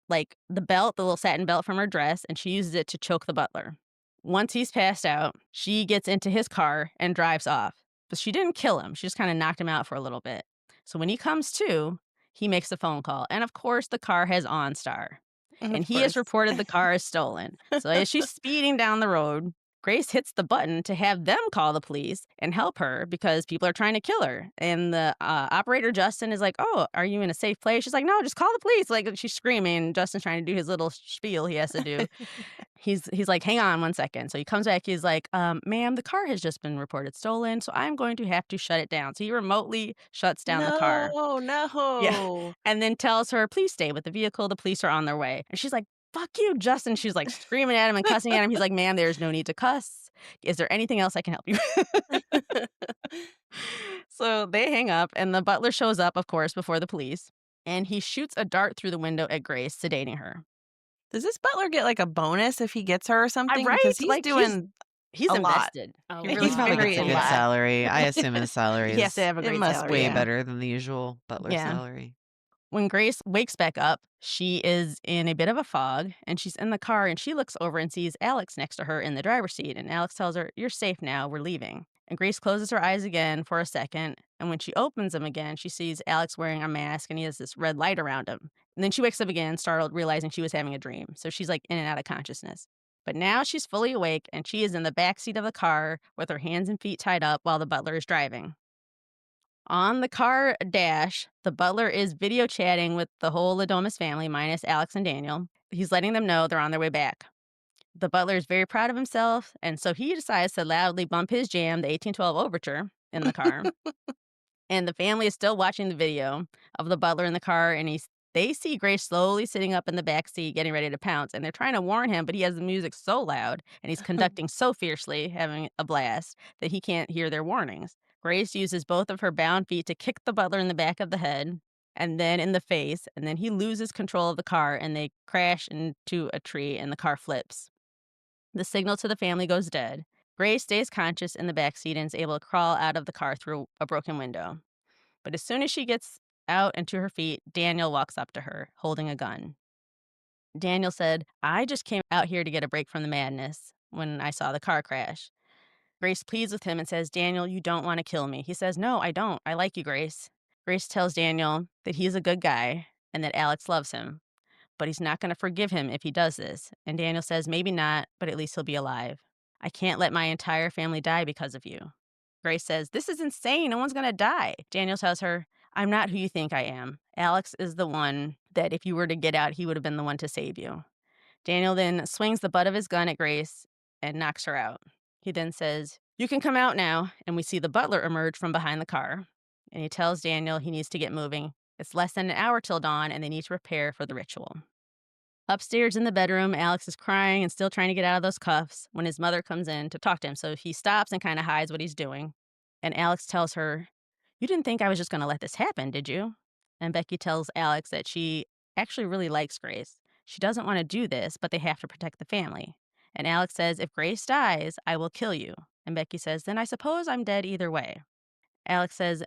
like the belt, the little satin belt from her dress, and she uses it to choke the butler. Once he's passed out, she gets into his car and drives off. But she didn't kill him. She just kind of knocked him out for a little bit. So when he comes to, he makes a phone call. And of course, the car has OnStar. And Of he has course. reported the car is stolen. So as she's speeding down the road, Grace hits the button to have them call the police and help her because people are trying to kill her. And the operator, Justin, is like, Oh, are you in a safe place? She's like, No, just call the police. Like she's screaming. Justin's trying to do his little spiel he has to do. He's like, Hang on 1 second. So he comes back. He's like, Ma'am, the car has just been reported stolen. So I'm going to have to shut it down. So he remotely shuts down the car. No, Yeah. no. And then tells her, Please stay with the vehicle. The police are on their way. And she's like, Fuck you, Justin. She's like screaming at him and cussing at him. He's like, Ma'am, there's no need to cuss. Is there anything else I can help you with? So they hang up, and the butler shows up, of course, before the police. And he shoots a dart through the window at Grace, sedating her. Does this butler get like a bonus if he gets her or I something? right? Because he's Like doing he's a lot. invested. A He He really probably lot. gets very a in good lot. salary. I assume his salary he has to is have a It great must salary. be. way Yeah. better than the usual butler Yeah. salary. When Grace wakes back up, she is in a bit of a fog and she's in the car and she looks over and sees Alex next to her in the driver's seat. And Alex tells her, You're safe now. We're leaving. And Grace closes her eyes again for a second. And when she opens them again, she sees Alex wearing a mask and he has this red light around him. And then she wakes up again, startled, realizing she was having a dream. So she's like in and out of consciousness. But now she's fully awake and she is in the back seat of the car with her hands and feet tied up while the butler is driving. On the car dash, the butler is video chatting with the whole Ladomas family, minus Alex and Daniel. He's letting them know they're on their way back. The butler is very proud of himself, and so he decides to loudly bump his jam, the 1812 Overture, in the car. And the family is still watching the video of the butler in the car, and they see Grace slowly sitting up in the back seat, getting ready to pounce. And they're trying to warn him, but he has the music so loud and he's conducting so fiercely, having a blast, that he can't hear their warnings. Grace uses both of her bound feet to kick the butler in the back of the head and then in the face. And then he loses control of the car and they crash into a tree and the car flips. The signal to the family goes dead. Grace stays conscious in the back seat and is able to crawl out of the car through a broken window. But as soon as she gets out and to her feet, Daniel walks up to her, holding a gun. Daniel said, I just came out here to get a break from the madness when I saw the car crash. Grace pleads with him and says, Daniel, you don't want to kill me. He says, No, I don't. I like you, Grace. Grace tells Daniel that he's a good guy and that Alex loves him, but he's not going to forgive him if he does this. And Daniel says, Maybe not, but at least he'll be alive. I can't let my entire family die because of you. Grace says, This is insane. No one's going to die. Daniel tells her, I'm not who you think I am. Alex is the one that if you were to get out, he would have been the one to save you. Daniel then swings the butt of his gun at Grace and knocks her out. He then says, You can come out now. And we see the butler emerge from behind the car. And he tells Daniel he needs to get moving. It's less than an hour till dawn, and they need to prepare for the ritual. Upstairs in the bedroom, Alex is crying and still trying to get out of those cuffs when his mother comes in to talk to him. So he stops and kind of hides what he's doing. And Alex tells her, You didn't think I was just going to let this happen, did you? And Becky tells Alex that she actually really likes Grace. She doesn't want to do this, but they have to protect the family. And Alex says, If Grace dies, I will kill you. And Becky says, Then I suppose I'm dead either way. Alex says,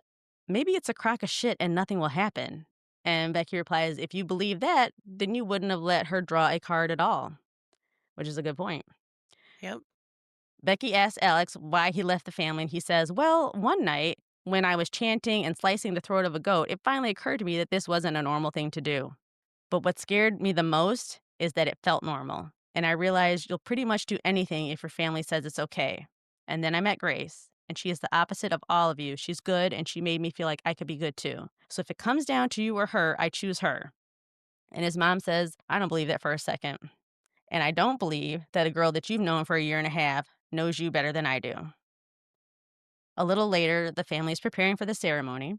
maybe it's a crock of shit and nothing will happen. And Becky replies, if you believe that, then you wouldn't have let her draw a card at all, which is a good point. Yep. Becky asks Alex why he left the family, and he says, well, one night when I was chanting and slicing the throat of a goat, it finally occurred to me that this wasn't a normal thing to do. But what scared me the most is that it felt normal. And I realized you'll pretty much do anything if your family says it's okay. And then I met Grace, and she is the opposite of all of you. She's good, and she made me feel like I could be good too. So if it comes down to you or her, I choose her. And his mom says, I don't believe that for a second. And I don't believe that a girl that you've known for a year and a half knows you better than I do. A little later, the family is preparing for the ceremony.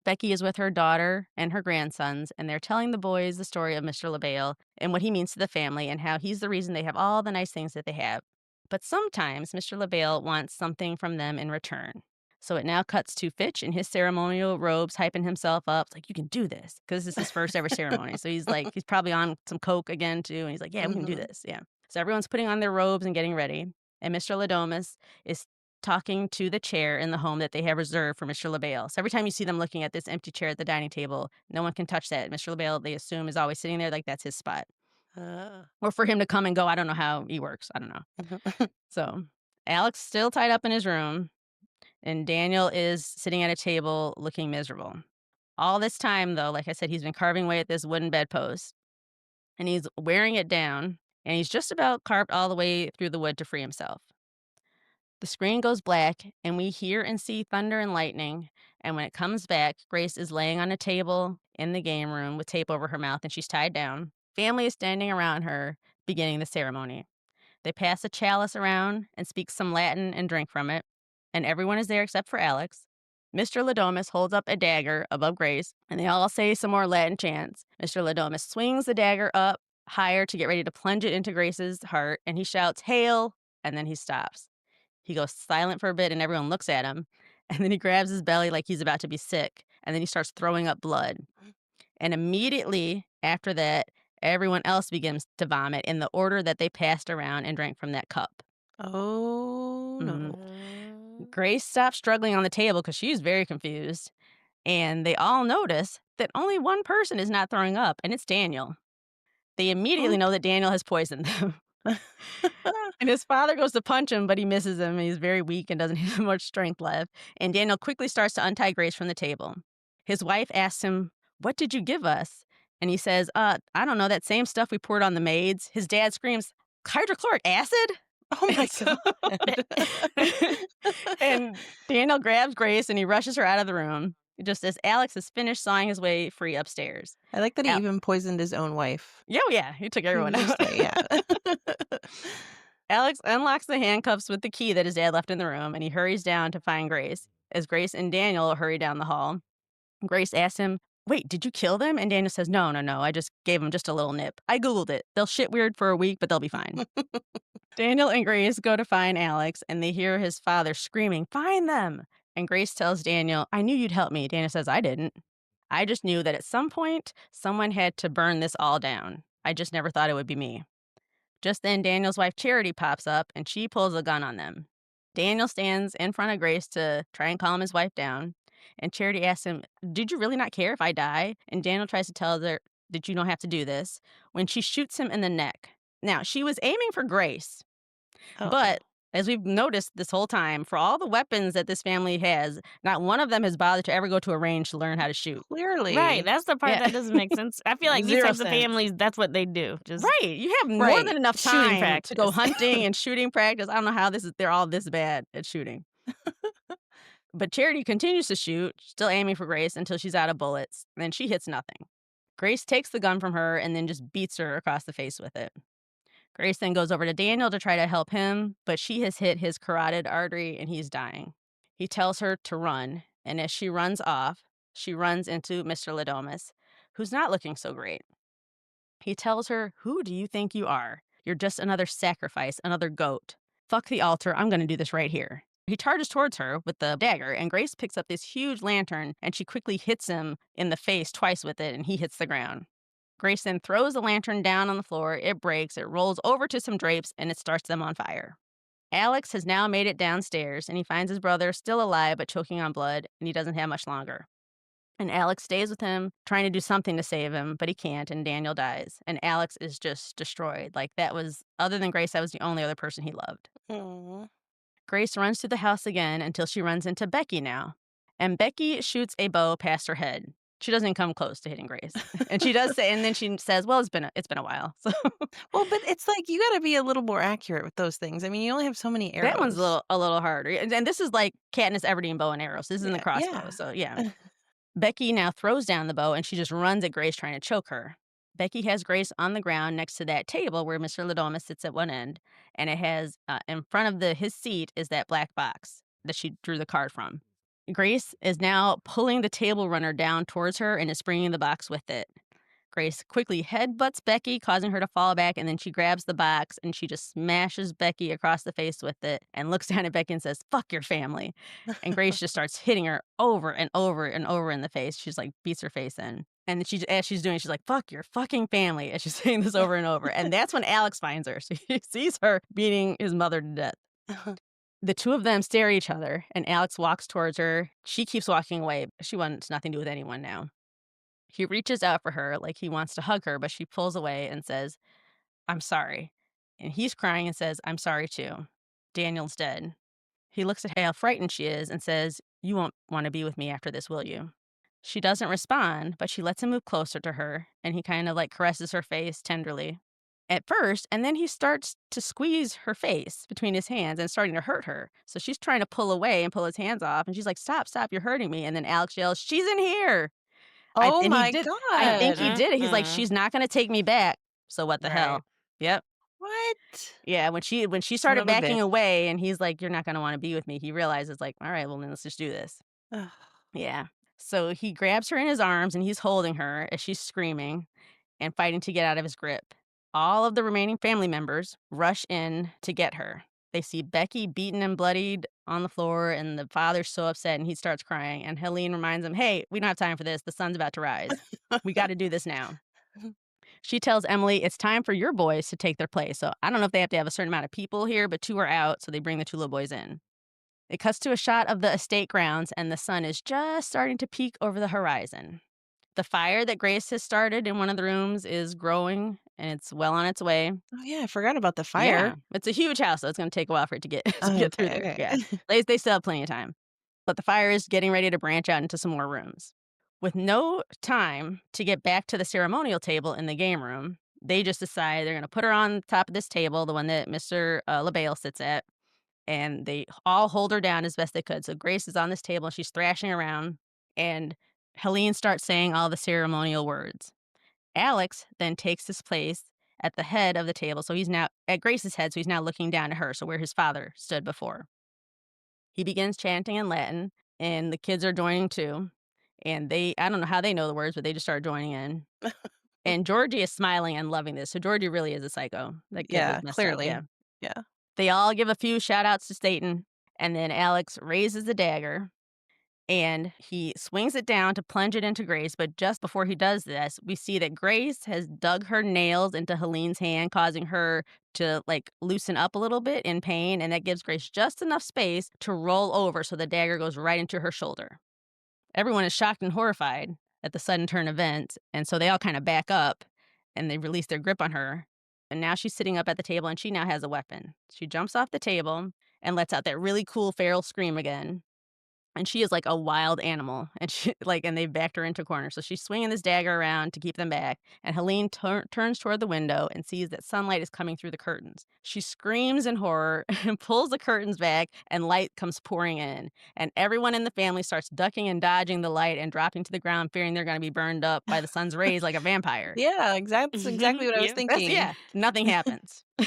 Becky is with her daughter and her grandsons, and they're telling the boys the story of Mr. LaBelle and what he means to the family and how he's the reason they have all the nice things that they have. But sometimes Mr. LaBelle wants something from them in return. So it now cuts to Fitch in his ceremonial robes, hyping himself up. It's like, you can do this, because this is his first ever ceremony. So he's like, he's probably on some coke again, too. And he's like, yeah, we can do Mhm. this. Yeah. So everyone's putting on their robes and getting ready. And Mr. Ladomas is talking to the chair in the home that they have reserved for Mr. LaBelle. So every time you see them looking at this empty chair at the dining table, no one can touch that. Mr. LaBelle, they assume, is always sitting there like that's his spot. Ah. Or for him to come and go. I don't know how he works. I don't know. So Alex still tied up in his room, and Daniel is sitting at a table looking miserable. All this time, though, like I said, he's been carving away at this wooden bedpost, and he's wearing it down, and he's just about carved all the way through the wood to free himself. The screen goes black, and we hear and see thunder and lightning. And when it comes back, Grace is laying on a table in the game room with tape over her mouth, and she's tied down. Family is standing around her, beginning the ceremony. They pass a chalice around and speak some Latin and drink from it, and everyone is there except for Alex. Mr. Ladomas holds up a dagger above Grace, and they all say some more Latin chants. Mr. Ladomas swings the dagger up higher to get ready to plunge it into Grace's heart, and he shouts, "Hail!" And then he stops. He goes silent for a bit, and everyone looks at him, and then he grabs his belly like he's about to be sick, and then he starts throwing up blood. And immediately after that, everyone else begins to vomit in the order that they passed around and drank from that cup. Oh, Mhm. no. Grace stops struggling on the table because she's very confused, and they all notice that only one person is not throwing up, and it's Daniel. They immediately Oop. know that Daniel has poisoned them. And his father goes to punch him, but he misses him. He's very weak and doesn't have much strength left. And Daniel quickly starts to untie Grace from the table. His wife asks him, "What did you give us?" And he says, I don't know, that same stuff we poured on the maids." His dad screams, "Hydrochloric acid?" Oh my And so god. and Daniel grabs Grace and he rushes her out of the room, just as Alex has finished sawing his way free upstairs. I like that he Al- even poisoned his own wife. yeah, oh, yeah, he took everyone Needless out. to say, yeah. Alex unlocks the handcuffs with the key that his dad left in the room, and he hurries down to find Grace. As Grace and Daniel hurry down the hall, Grace asks him, "Wait, did you kill them?" And Daniel says, "No, no, no. I just gave them just a little nip. I Googled it. They'll shit weird for a week, but they'll be fine." Daniel and Grace go to find Alex, and they hear his father screaming, "Find them!" And Grace tells Daniel, "I knew you'd help me." Daniel says, "I didn't. I just knew that at some point, someone had to burn this all down. I just never thought it would be me." Just then, Daniel's wife Charity pops up and she pulls a gun on them. Daniel stands in front of Grace to try and calm his wife down. And Charity asks him, "Did you really not care if I die?" And Daniel tries to tell her that you don't have to do this when she shoots him in the neck. Now, she was aiming for Grace, Oh, but as we've noticed this whole time, for all the weapons that this family has, not one of them has bothered to ever go to a range to learn how to shoot. Right, clearly. that's the part Yeah, that doesn't make sense. I feel like these 0 types of sense. families, that's what they do. Just Right, you have more Right. than enough shooting time to go practice. hunting and shooting practice. I don't know how they're all this bad at shooting. But Charity continues to shoot, still aiming for Grace until she's out of bullets. Then she hits nothing. Grace takes the gun from her and then just beats her across the face with it. Grace then goes over to Daniel to try to help him, but she has hit his carotid artery and he's dying. He tells her to run, and as she runs off, she runs into Mr. Ladomas, who's not looking so great. He tells her, "Who do you think you are? You're just another sacrifice, another goat. Fuck the altar. I'm going to do this right here." He charges towards her with the dagger, and Grace picks up this huge lantern and she quickly hits him in the face twice with it, and he hits the ground. Grace then throws the lantern down on the floor. It breaks, it rolls over to some drapes, and it starts them on fire. Alex has now made it downstairs, and he finds his brother still alive but choking on blood, and he doesn't have much longer. And Alex stays with him, trying to do something to save him, but he can't, and Daniel dies. And Alex is just destroyed. Like, that was, other than Grace, that was the only other person he loved. Aw. Grace runs through the house again until she runs into Becky now. And Becky shoots a bow past her head. She doesn't come close to hitting Grace. And she does say, and then she says, well, it's been a while. So Well, but it's like you gotta be a little more accurate with those things. I mean, you only have so many that one's arrows. a little harder. And this is like Katniss Everdeen bow and arrows. This isn't the Yeah, crossbow. yeah. So yeah. Becky now throws down the bow and she just runs at Grace trying to choke her. Becky has Grace on the ground next to that table where Mr. Ladoma sits at one end, and it has in front of his seat is that black box that she drew the card from. Grace is now pulling the table runner down towards her and is bringing the box with it. Grace quickly headbutts Becky, causing her to fall back, and then she grabs the box and she just smashes Becky across the face with it and looks down at Becky and says, "Fuck your family." And Grace just starts hitting her over and over and over in the face. She's like, beats her face in. And as she's doing, she's like, "Fuck your fucking family," as she's saying this over and over. And that's when Alex finds her. So he sees her beating his mother to death. The two of them stare at each other, and Alex walks towards her. She keeps walking away. She wants nothing to do with anyone now. He reaches out for her like he wants to hug her, but she pulls away and says, "I'm sorry." And he's crying and says, "I'm sorry too. Daniel's dead." He looks at how frightened she is and says, "You won't want to be with me after this, will you?" She doesn't respond, but she lets him move closer to her, and he kind of like caresses her face tenderly at first, and then he starts to squeeze her face between his hands and starting to hurt her. So she's trying to pull away and pull his hands off, and she's like, "Stop, stop, you're hurting me." And then Alex yells, "She's in here." Oh And he my did. I think he god. did it. He's like, Mhm. "She's not gonna take me back." So what the Right. hell? Yep. What? Yeah, when she Son started of a bitch. backing away and he's like, "You're not gonna wanna be with me," he realizes like, "All right, well, then let's just do this." Ugh. Yeah. So he grabs her in his arms and he's holding her as she's screaming and fighting to get out of his grip. All of the remaining family members rush in to get her. They see Becky beaten and bloodied on the floor, and the father's so upset and he starts crying. And Helene reminds him, "Hey, we don't have time for this. The sun's about to rise. We got to do this now." She tells Emily it's time for your boys to take their place. So I don't know if they have to have a certain amount of people here, but two are out. So they bring the two little boys in. It cuts to a shot of the estate grounds, and the sun is just starting to peek over the horizon. The fire that Grace has started in one of the rooms is growing, and it's well on its way. Oh, yeah, I forgot about the fire. Yeah, it's a huge house, so it's gonna take a while for it to get to Oh, get through okay, there, okay. yeah. They still have plenty of time, but the fire is getting ready to branch out into some more rooms. With no time to get back to the ceremonial table in the game room, they just decide they're gonna put her on top of this table, the one that Mr. LaBelle sits at, and they all hold her down as best they could. So Grace is on this table, and she's thrashing around, and Helene starts saying all the ceremonial words. Alex then takes his place at the head of the table. So he's now at Grace's head, so he's now looking down at her, so where his father stood before. He begins chanting in Latin, and the kids are joining too. And I don't know how they know the words, but they just start joining in. And Georgie is smiling and loving this. So Georgie really is a psycho. That kid was Yeah, messed up. clearly. Yeah. Yeah. They all give a few shout outs to Satan. And then Alex raises the dagger and he swings it down to plunge it into Grace. But just before he does this, we see that Grace has dug her nails into Helene's hand, causing her to like loosen up a little bit in pain. And that gives Grace just enough space to roll over so the dagger goes right into her shoulder. Everyone is shocked and horrified at the sudden turn of events. And so they all kind of back up and they release their grip on her. And now she's sitting up at the table and she now has a weapon. She jumps off the table and lets out that really cool feral scream again. And she is like a wild animal, and and they've backed her into a corner. So she's swinging this dagger around to keep them back. And Helene turns toward the window and sees that sunlight is coming through the curtains. She screams in horror and pulls the curtains back, and light comes pouring in. And everyone in the family starts ducking and dodging the light and dropping to the ground, fearing they're going to be burned up by the sun's rays like a vampire. Yeah, that's exactly what I was Yep. thinking. Nothing happens. Oh,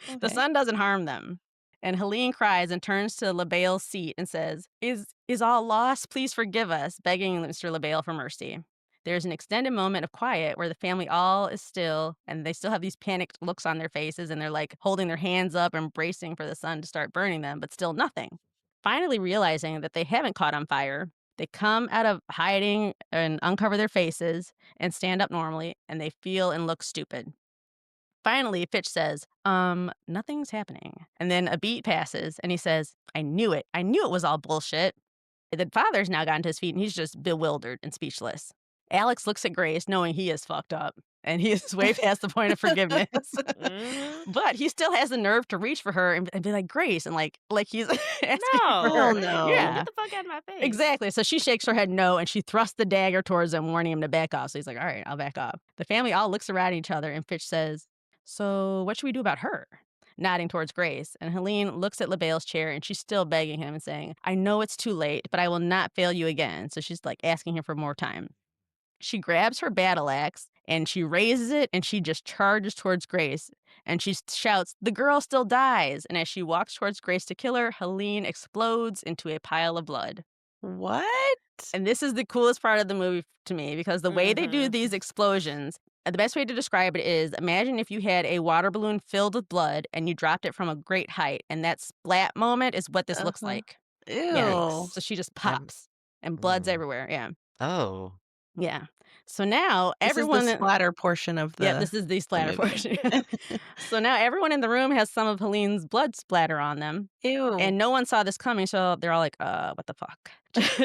The okay. sun doesn't harm them. And Helene cries and turns to LaBelle's seat and says, Is all lost? Please forgive us," begging Mr. LaBelle for mercy. There's an extended moment of quiet where the family all is still and they still have these panicked looks on their faces and they're like holding their hands up and bracing for the sun to start burning them, but still nothing. Finally realizing that they haven't caught on fire, they come out of hiding and uncover their faces and stand up normally, and they feel and look stupid. Finally, Fitch says, nothing's happening. And then a beat passes and he says, I knew it. I knew it was all bullshit. The father's now gotten to his feet and he's just bewildered and speechless. Alex looks at Grace knowing he is fucked up and he is way past the point of forgiveness. Mhm. But he still has the nerve to reach for her and be like, Grace, and like he's asking for No. her. Oh, no. Yeah. Get the fuck out of my face. Exactly. So she shakes her head no, and she thrusts the dagger towards him, warning him to back off. So he's like, all right, I'll back off. The family all looks around each other, and Fitch says, so what should we do about her? Nodding towards Grace. And Helene looks at LaBelle's chair, and she's still begging him and saying, I know it's too late, but I will not fail you again. So she's like asking him for more time. She grabs her battle axe and she raises it and she just charges towards Grace. And she shouts, the girl still dies. And as she walks towards Grace to kill her, Helene explodes into a pile of blood. What? And this is the coolest part of the movie to me because the way they do Mhm. these explosions, the best way to describe it is imagine if you had a water balloon filled with blood and you dropped it from a great height. And that splat moment is what this looks Uh-huh. like. Ew. Yeah. So she just And pops and blood's mm. everywhere. Yeah. Oh. Yeah. So now This is the everyone. splatter portion of Yeah, the this is the splatter movie. portion. So now everyone in the room has some of Helene's blood splatter on them. Ew. And no one saw this coming, so they're all like, what the fuck?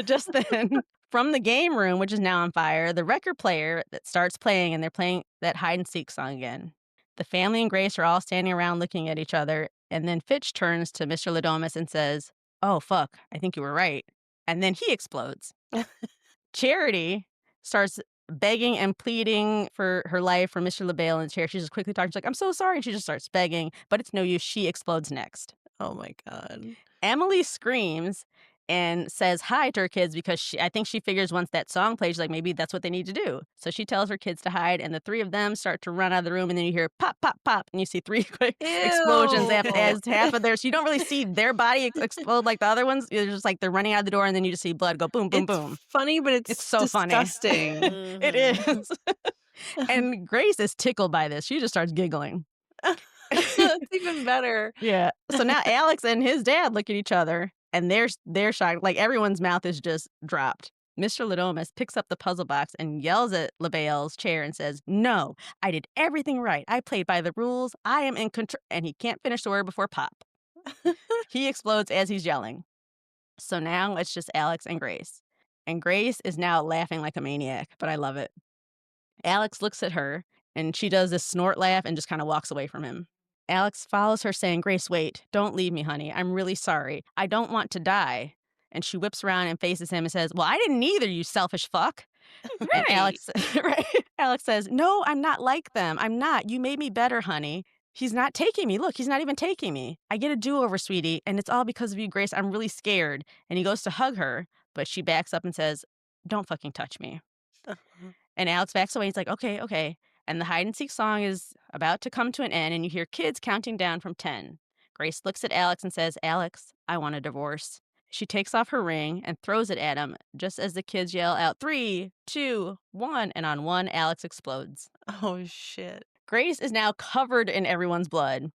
Just then, from the game room, which is now on fire, the record player that starts playing, and they're playing that hide and seek song again. The family and Grace are all standing around looking at each other, and then Fitch turns to Mr. Ladomas and says, oh, fuck, I think you were right. And then he explodes. Charity starts begging and pleading for her life for Mr. LaBelle in the chair. She just quickly talks. She's like, I'm so sorry. And she just starts begging, but it's no use. She explodes next. Oh my God. Emily screams and says hi to her kids because I think she figures once that song plays, she's like, maybe that's what they need to do. So she tells her kids to hide, and the three of them start to run out of the room, and then you hear pop, pop, pop, and you see three quick explosions Ew. as half of theirs. So you don't really see their body explode like the other ones. It's just like they're running out the door, and then you just see blood go boom, boom, It's boom. funny, but It's so funny. disgusting. It Mhm. is. And Grace is tickled by this. She just starts giggling. It's even better. Yeah. So now Alex and his dad look at each other and they're shocked. Like everyone's mouth is just dropped. Mr. Ladomas picks up the puzzle box and yells at LaBelle's chair and says, no, I did everything right. I played by the rules. I am in control. And he can't finish the word before pop. He explodes as he's yelling. So now it's just Alex and Grace. And Grace is now laughing like a maniac, but I love it. Alex looks at her and she does this snort laugh and just kind of walks away from him. Alex follows her saying, Grace, wait, don't leave me, honey. I'm really sorry. I don't want to die. And she whips around and faces him and says, well, I didn't either, you selfish fuck. And Right. Alex, right? Alex says, no, I'm not like them. I'm not. You made me better, honey. He's not taking me. Look, he's not even taking me. I get a do-over, sweetie, and it's all because of you, Grace. I'm really scared. And he goes to hug her, but she backs up and says, don't fucking touch me. And Alex backs away. He's like, okay, okay. And the hide and seek song is about to come to an end, and you hear kids counting down from 10. Grace looks at Alex and says, Alex, I want a divorce. She takes off her ring and throws it at him just as the kids yell out 3, 2, 1, and on 1, Alex explodes. Oh, shit. Grace is now covered in everyone's blood,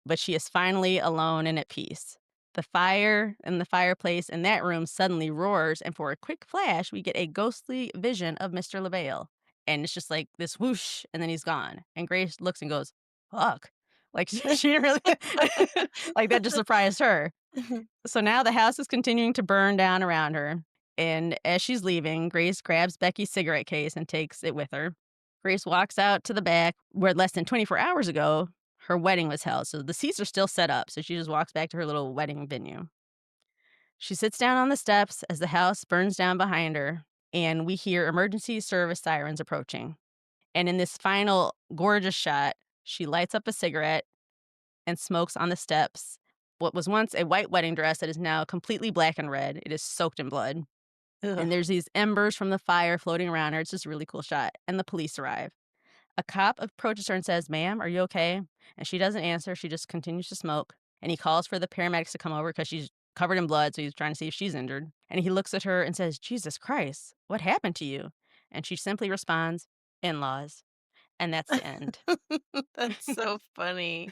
but she is finally alone and at peace. The fire in the fireplace in that room suddenly roars, and for a quick flash, we get a ghostly vision of Mr. LaBelle. And it's just like this whoosh, and then he's gone. And Grace looks and goes, fuck. Like, she didn't really, like, that just surprised her. So now the house is continuing to burn down around her. And as she's leaving, Grace grabs Becky's cigarette case and takes it with her. Grace walks out to the back where less than 24 hours ago, her wedding was held. So the seats are still set up. So she just walks back to her little wedding venue. She sits down on the steps as the house burns down behind her, and we hear emergency service sirens approaching. And in this final gorgeous shot, she lights up a cigarette and smokes on the steps what was once a white wedding dress that is now completely black and red. It is soaked in blood. Ugh. And there's these embers from the fire floating around her. It's just a really cool shot. And the police arrive. A cop approaches her and says, ma'am, are you okay? And she doesn't answer. She just continues to smoke. And he calls for the paramedics to come over because she's covered in blood. So he's trying to see if she's injured. And he looks at her and says, Jesus Christ, what happened to you? And she simply responds, in-laws. And that's the end. That's so funny.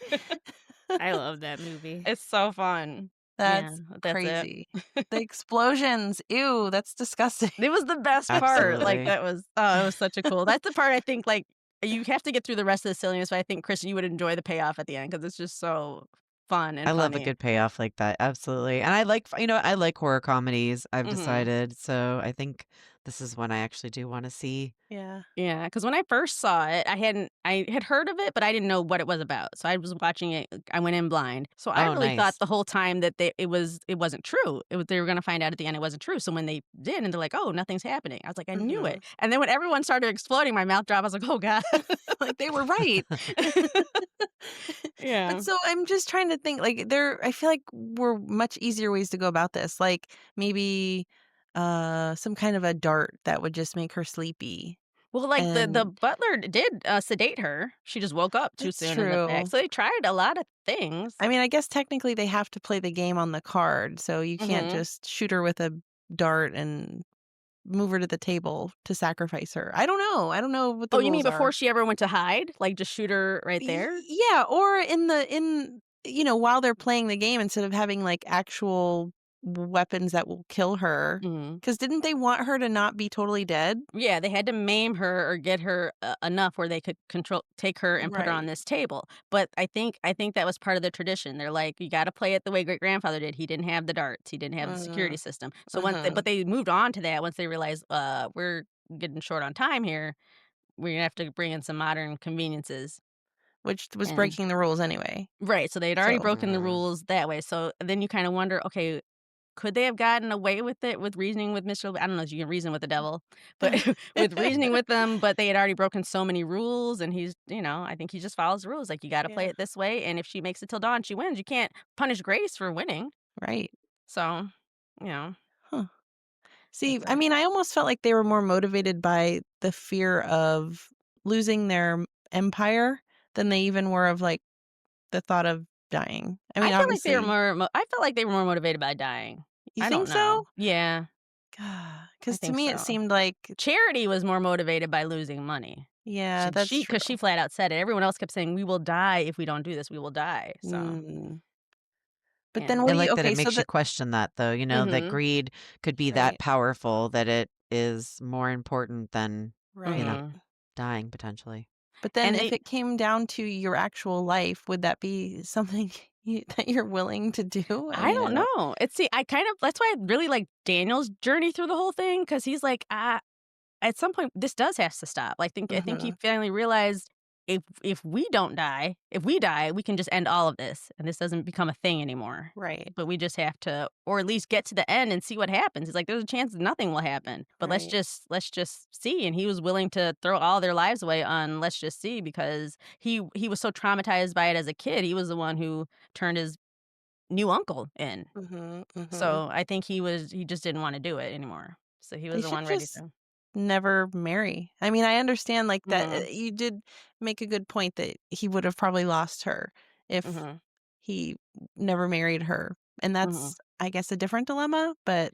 I love that movie. It's so fun. That's That's crazy. The explosions. Ew, that's disgusting. It was the best part. Like Absolutely. that was, it was such a cool. That's the part I think like You have to get through the rest of the silliness, but I think, Kristen, you would enjoy the payoff at the end because it's just so fun I and love a funny. good payoff like that, absolutely, and I like I like horror comedies, I've Mhm. decided, so I think this is one I actually do wanna see. Yeah. Yeah, because when I first saw it, I had heard of it, but I didn't know what it was about. So I was watching it. I went in blind. So I Oh, really thought nice. the whole time that it wasn't true. They were going to find out at the end it wasn't true. So when they did, and they're like, "Oh, nothing's happening," I was like, "I knew it." Mhm. And then when everyone started exploding, my mouth dropped. I was like, "Oh God!" Like, they were right. But Yeah. so I'm just trying to think, like, I feel like were much easier ways to go about this, like, maybe, some kind of a dart that would just make her sleepy, Well, like the and butler did sedate her. She just woke up too that's soon in the back. true. So they tried a lot of things. I mean, I guess technically they have to play the game on the card, so you can't Hmm. just shoot her with a dart and move her to the table to sacrifice her. I don't know. I don't know what the Oh, you mean rules before are. she ever went to hide? Like just shoot her right there? Yeah, or while they're playing the game, instead of having, like, actual weapons that will kill her. Mhm. Because 'cause didn't they want her to not be totally dead? Yeah, they had to maim her or get her enough where they could take her and put her on Right. this table. But I think that was part of the tradition. They're like, you got to play it the way great grandfather did. He didn't have the darts. He didn't have the security Mhm, system. So mhm. but they moved on to that once they realized we're getting short on time here. We're gonna have to bring in some modern conveniences. Which was And breaking the rules anyway. right, so they'd already So broken the Mm. rules that way. So then you kind of wonder, okay, could they have gotten away with it with reasoning with Mr. I don't know if you can reason with the devil, but with reasoning with them, but they had already broken so many rules and I think he just follows the rules. Like you gotta play Yeah, it this way, and if she makes it till dawn, she wins. You can't punish Grace for winning. right. So, you know, Huh. See, it's I a mean, I almost felt like they were more motivated by the fear of losing their empire than they even were of, like, the thought of dying. I I mean, felt like they were obviously. I felt like they were more motivated by dying. You I don't think know. so? Yeah, I Because to think me, it so. seemed like. Charity was more motivated by losing money. Yeah, She that's she 'cause she true. flat out said it. Everyone else kept saying, "We will die if we don't do this. We will die." So, Mm. But then yeah. what I do you like that it okay, so makes you the question that though, that Mhm. greed could be that right, powerful that it is more important than, you know, right. Mhm. dying potentially. But then And if they it came down to your actual life, would that be something that you're willing to do? I I mean, I don't don't. know. I kind of that's why I really like Daniel's journey through the whole thing because he's like, at some point this does have to stop. I think he Mhm. finally realized if we don't die, if we die, we can just end all of this and this doesn't become a thing anymore. Right, But we just have to or at least get to the end and see what happens. It's like there's a chance nothing will happen. But right. let's just see. And he was willing to throw all their lives away on let's just see because he was so traumatized by it as a kid. He was the one who turned his new uncle in. Mhm, mhm. So I think he just didn't wanna do it anymore. So he They was the should one ready just to never marry. I mean, I understand, like, that, Mhm, you did make a good point that he would have probably lost her if mhm, he never married her, and mhm. that's, I guess, a different dilemma, but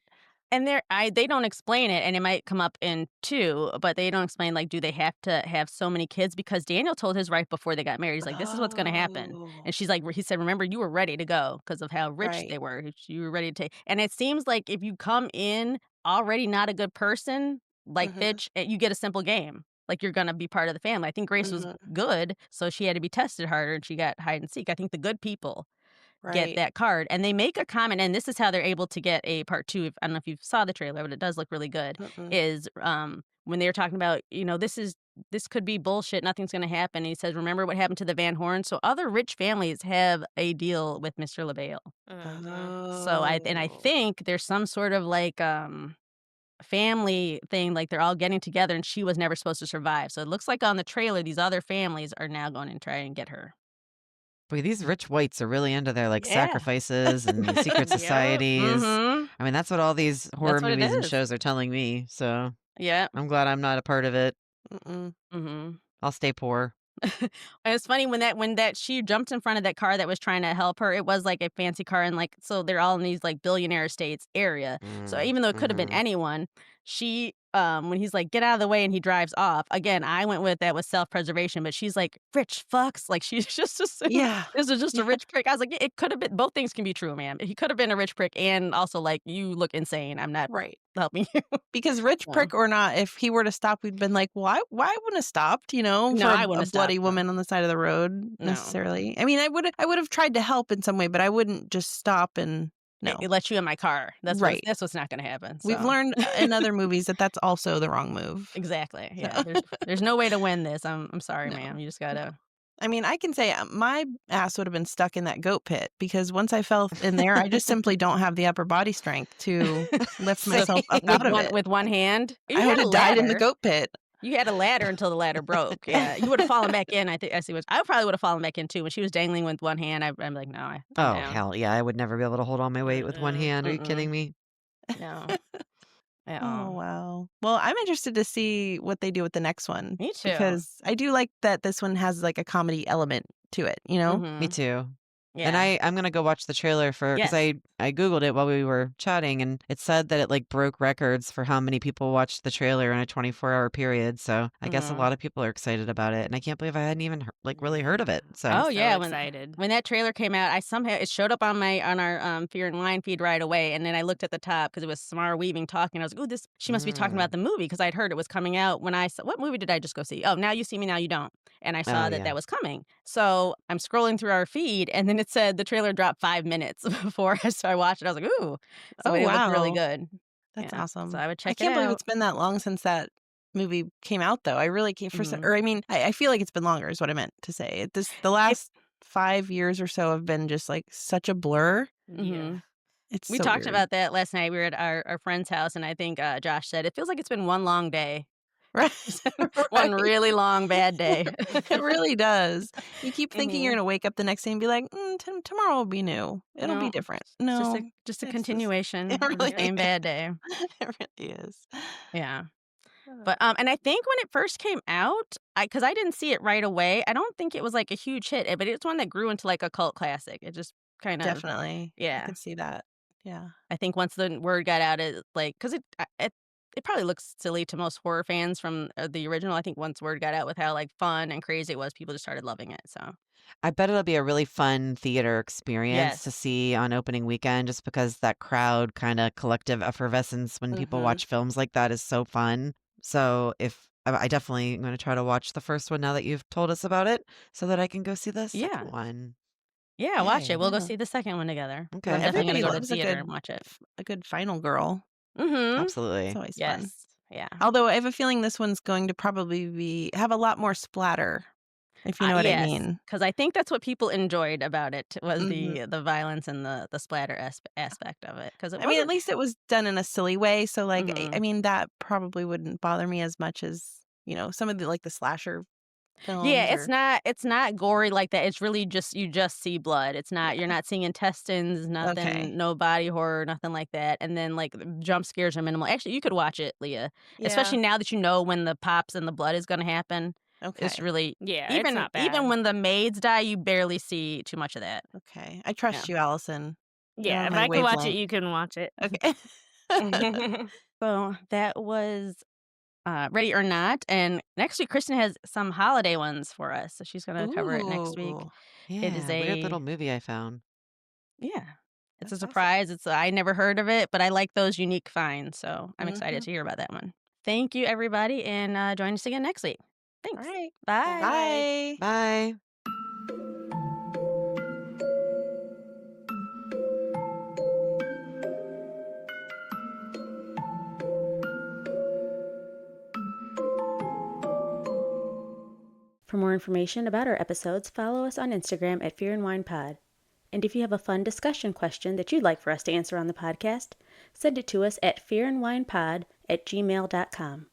And they don't explain it, and it might come up in 2, but they don't explain, like, do they have to have so many kids? Because Daniel told his wife before they got married, he's like, "This is what's gonna happen." Oh. And she's like he said, "Remember, you were ready to go because of how rich Right. they were. You were ready to take." And it seems like if you come in already not a good person, like Mhm, Fitch, you get a simple game. Like, you're gonna be part of the family. I think Grace was mhm. good, so she had to be tested harder, and she got hide and seek. I think the good people get Right. that card, and they make a comment, and this is how they're able to get a part 2, I don't know if you saw the trailer, but it does look really good, Mm-mm. is, when they were talking about, this could be bullshit, nothing's gonna happen, and he says, "Remember what happened to the Van Horns?" So other rich families have a deal with Mr. LaBelle. Mhm. So I Oh. think there's some sort of, family thing, like, they're all getting together, and she was never supposed to survive, so it looks like on the trailer, these other families are now going to try and get her. Boy, these rich whites are really into their, like, Yeah. sacrifices and secret Yep. societies. Mhm. I mean, that's what all these horror That's what it movies and is. shows are telling me, so Yep. I'm glad I'm not a part of it. Mm-mm. Mhm. I'll stay poor. And it's funny when that she jumped in front of that car that was trying to help her, it was like a fancy car and so they're all in these like billionaire estates area. So Mm, even though it could have been mhm. anyone, when he's like, "Get out of the way," and he drives off, again, I went with that was self-preservation, but she's like, "Rich fucks," like, she's just assumed Yeah. this is just a Yeah. rich prick. I was like, "Yeah, it could have been both things can be true, man. He could have been a rich prick and also like, you look insane. I'm not Right. helping you." Because rich No. prick or not, if he were to stop, we'd been like, why wouldn't have stopped, No, for I a wouldn't have stopped, bloody no. woman on the side of the road No. necessarily. I mean, I would have tried to help in some way, but I wouldn't just stop and no. It let you in my car. Right. That's what's not gonna happen, We've so learned in other movies that that's also the wrong move. exactly, So yeah, there's no way to win this. I'm sorry, no. ma'am. You just No. gotta I mean, I can say my ass would have been stuck in that goat pit because once I fell in there, I just simply don't have the upper body strength to lift so myself up Same. out of it. with one hand? You I would had a have died in the ladder. goat pit. You had a ladder until the ladder broke, yeah. You would've fallen back in, I think I see what I probably would've fallen back in too. When she was dangling with one hand, I'm like, "No, I'm Oh, down." hell yeah, I would never be able to hold all my weight with one Mm-mm, hand. Are you kidding mm-mm. me? No, at Oh, all. wow. Well, I'm interested to see what they do with the next one Me too. because I do like that this one has like a comedy element to it, you know? Me Mhm. too. And Yeah. I'm gonna go watch the trailer because Yes. I Googled it while we were chatting, and it said that it, like, broke records for how many people watched the trailer in a 24-hour period, so I guess a Mhm. lot of people are excited about it, and I can't believe I hadn't even really heard of it, I'm so Oh, so yeah, excited. when that trailer came out, I somehow it showed up on our, Fear and Wine feed right away, and then I looked at the top because it was Samara Weaving talking, I was like, "Ooh, this she must be talking about Mm. the movie because 'cause I'd heard it was coming out when I saw what movie did I just go see? Oh, Now You See Me, Now You Don't, and I Oh, saw that yeah. that was coming. So, I'm scrolling through our feed, and then it said the trailer dropped 5 minutes before I watched it, I was like, "Ooh." So, Oh, it looked really wow. good. That's Yeah, so awesome. I would I check it can't believe out. it's been that long since that movie came out, though. I really can't Mhm. or I mean, I feel like it's been longer is what I meant to say. The It last 5 years or so have been just like such a blur. Yeah. Mhm. It's We so talked weird. about that last night, we were at our friend's house, and I think, Josh said, "It feels like it's been one long day." Right. One Right. really long bad day. It really does. You keep thinking you're Mhm. gonna wake up the next day and be like, tomorrow will be new. It'll be No, different." it's No, just a it's just it continuation of the really same is. bad day. It really is. Yeah. Uh, But, and I think when it first came out, because I didn't see it right away, I don't think it was, like, a huge hit, but it's one that grew into, like, a cult classic. It just kind of Definitely. I yeah. can see that. Yeah. I think once the word got out, it like, 'cause it probably looks silly to most horror fans from, the original. I think once word got out with how, like, fun and crazy it was, people just started loving it, so I bet it'll be a really fun theater experience to yes. see on opening weekend just because that crowd kinda collective effervescence when people Mhm. watch films like that is so fun. So if I definitely am gonna try to watch the first one now that you've told us about it so that I can go see the second Yeah. one. Yeah, watch it. Yay. We'll go Yeah. see the second one together because 'cause I'm Okay. definitely Everybody gonna go to loves the theater and watch it. a good final girl. Mhm. It's Absolutely. always fun. Yes. Yeah. Although I have a feeling this one's going to probably have a lot more splatter, if you know what I Yes, mean. because I think that's what people enjoyed about it was Mhm. the violence and the splatter aspect of it because it I mean, at wasn't least it was done in a silly way, so, like, I mhm. mean, that probably wouldn't bother me as much as, some of the, like, the slasher Yeah, films or it's not gory like that, it's really just you just see blood, it's not you're yeah. not seeing intestines, Okay. nothing, no body horror, nothing like that, and then, like, the jump scares are minimal. Actually, you could watch it, Leah, especially Yeah. now that you know when the pops and the blood is gonna happen. It's Okay. really Yeah, it's even not even bad. when the maids die, you barely see too much of that. Okay. I Yeah. trust you, Allison. You're Yeah, on if my I can watch it, wavelength. you can watch it. Okay. So, that was, Ready or Not, and next week, Kristen has some holiday ones for us, so she's gonna cover it next week. Ooh, It is Yeah, weird little a movie I found. yeah. It's a that's awesome. surprise, I never heard of it, but I like those unique finds, so I'm excited Mhm. to hear about that one. Thank you, everybody, and, join us again next week. Thanks. Alright. Bye. Bye. Bye. Bye. For more information about our episodes, follow us on Instagram at Fear and Wine Pod. And if you have a fun discussion question that you'd like for us to answer on the podcast, send it to us at fearandwinepod@gmail.com.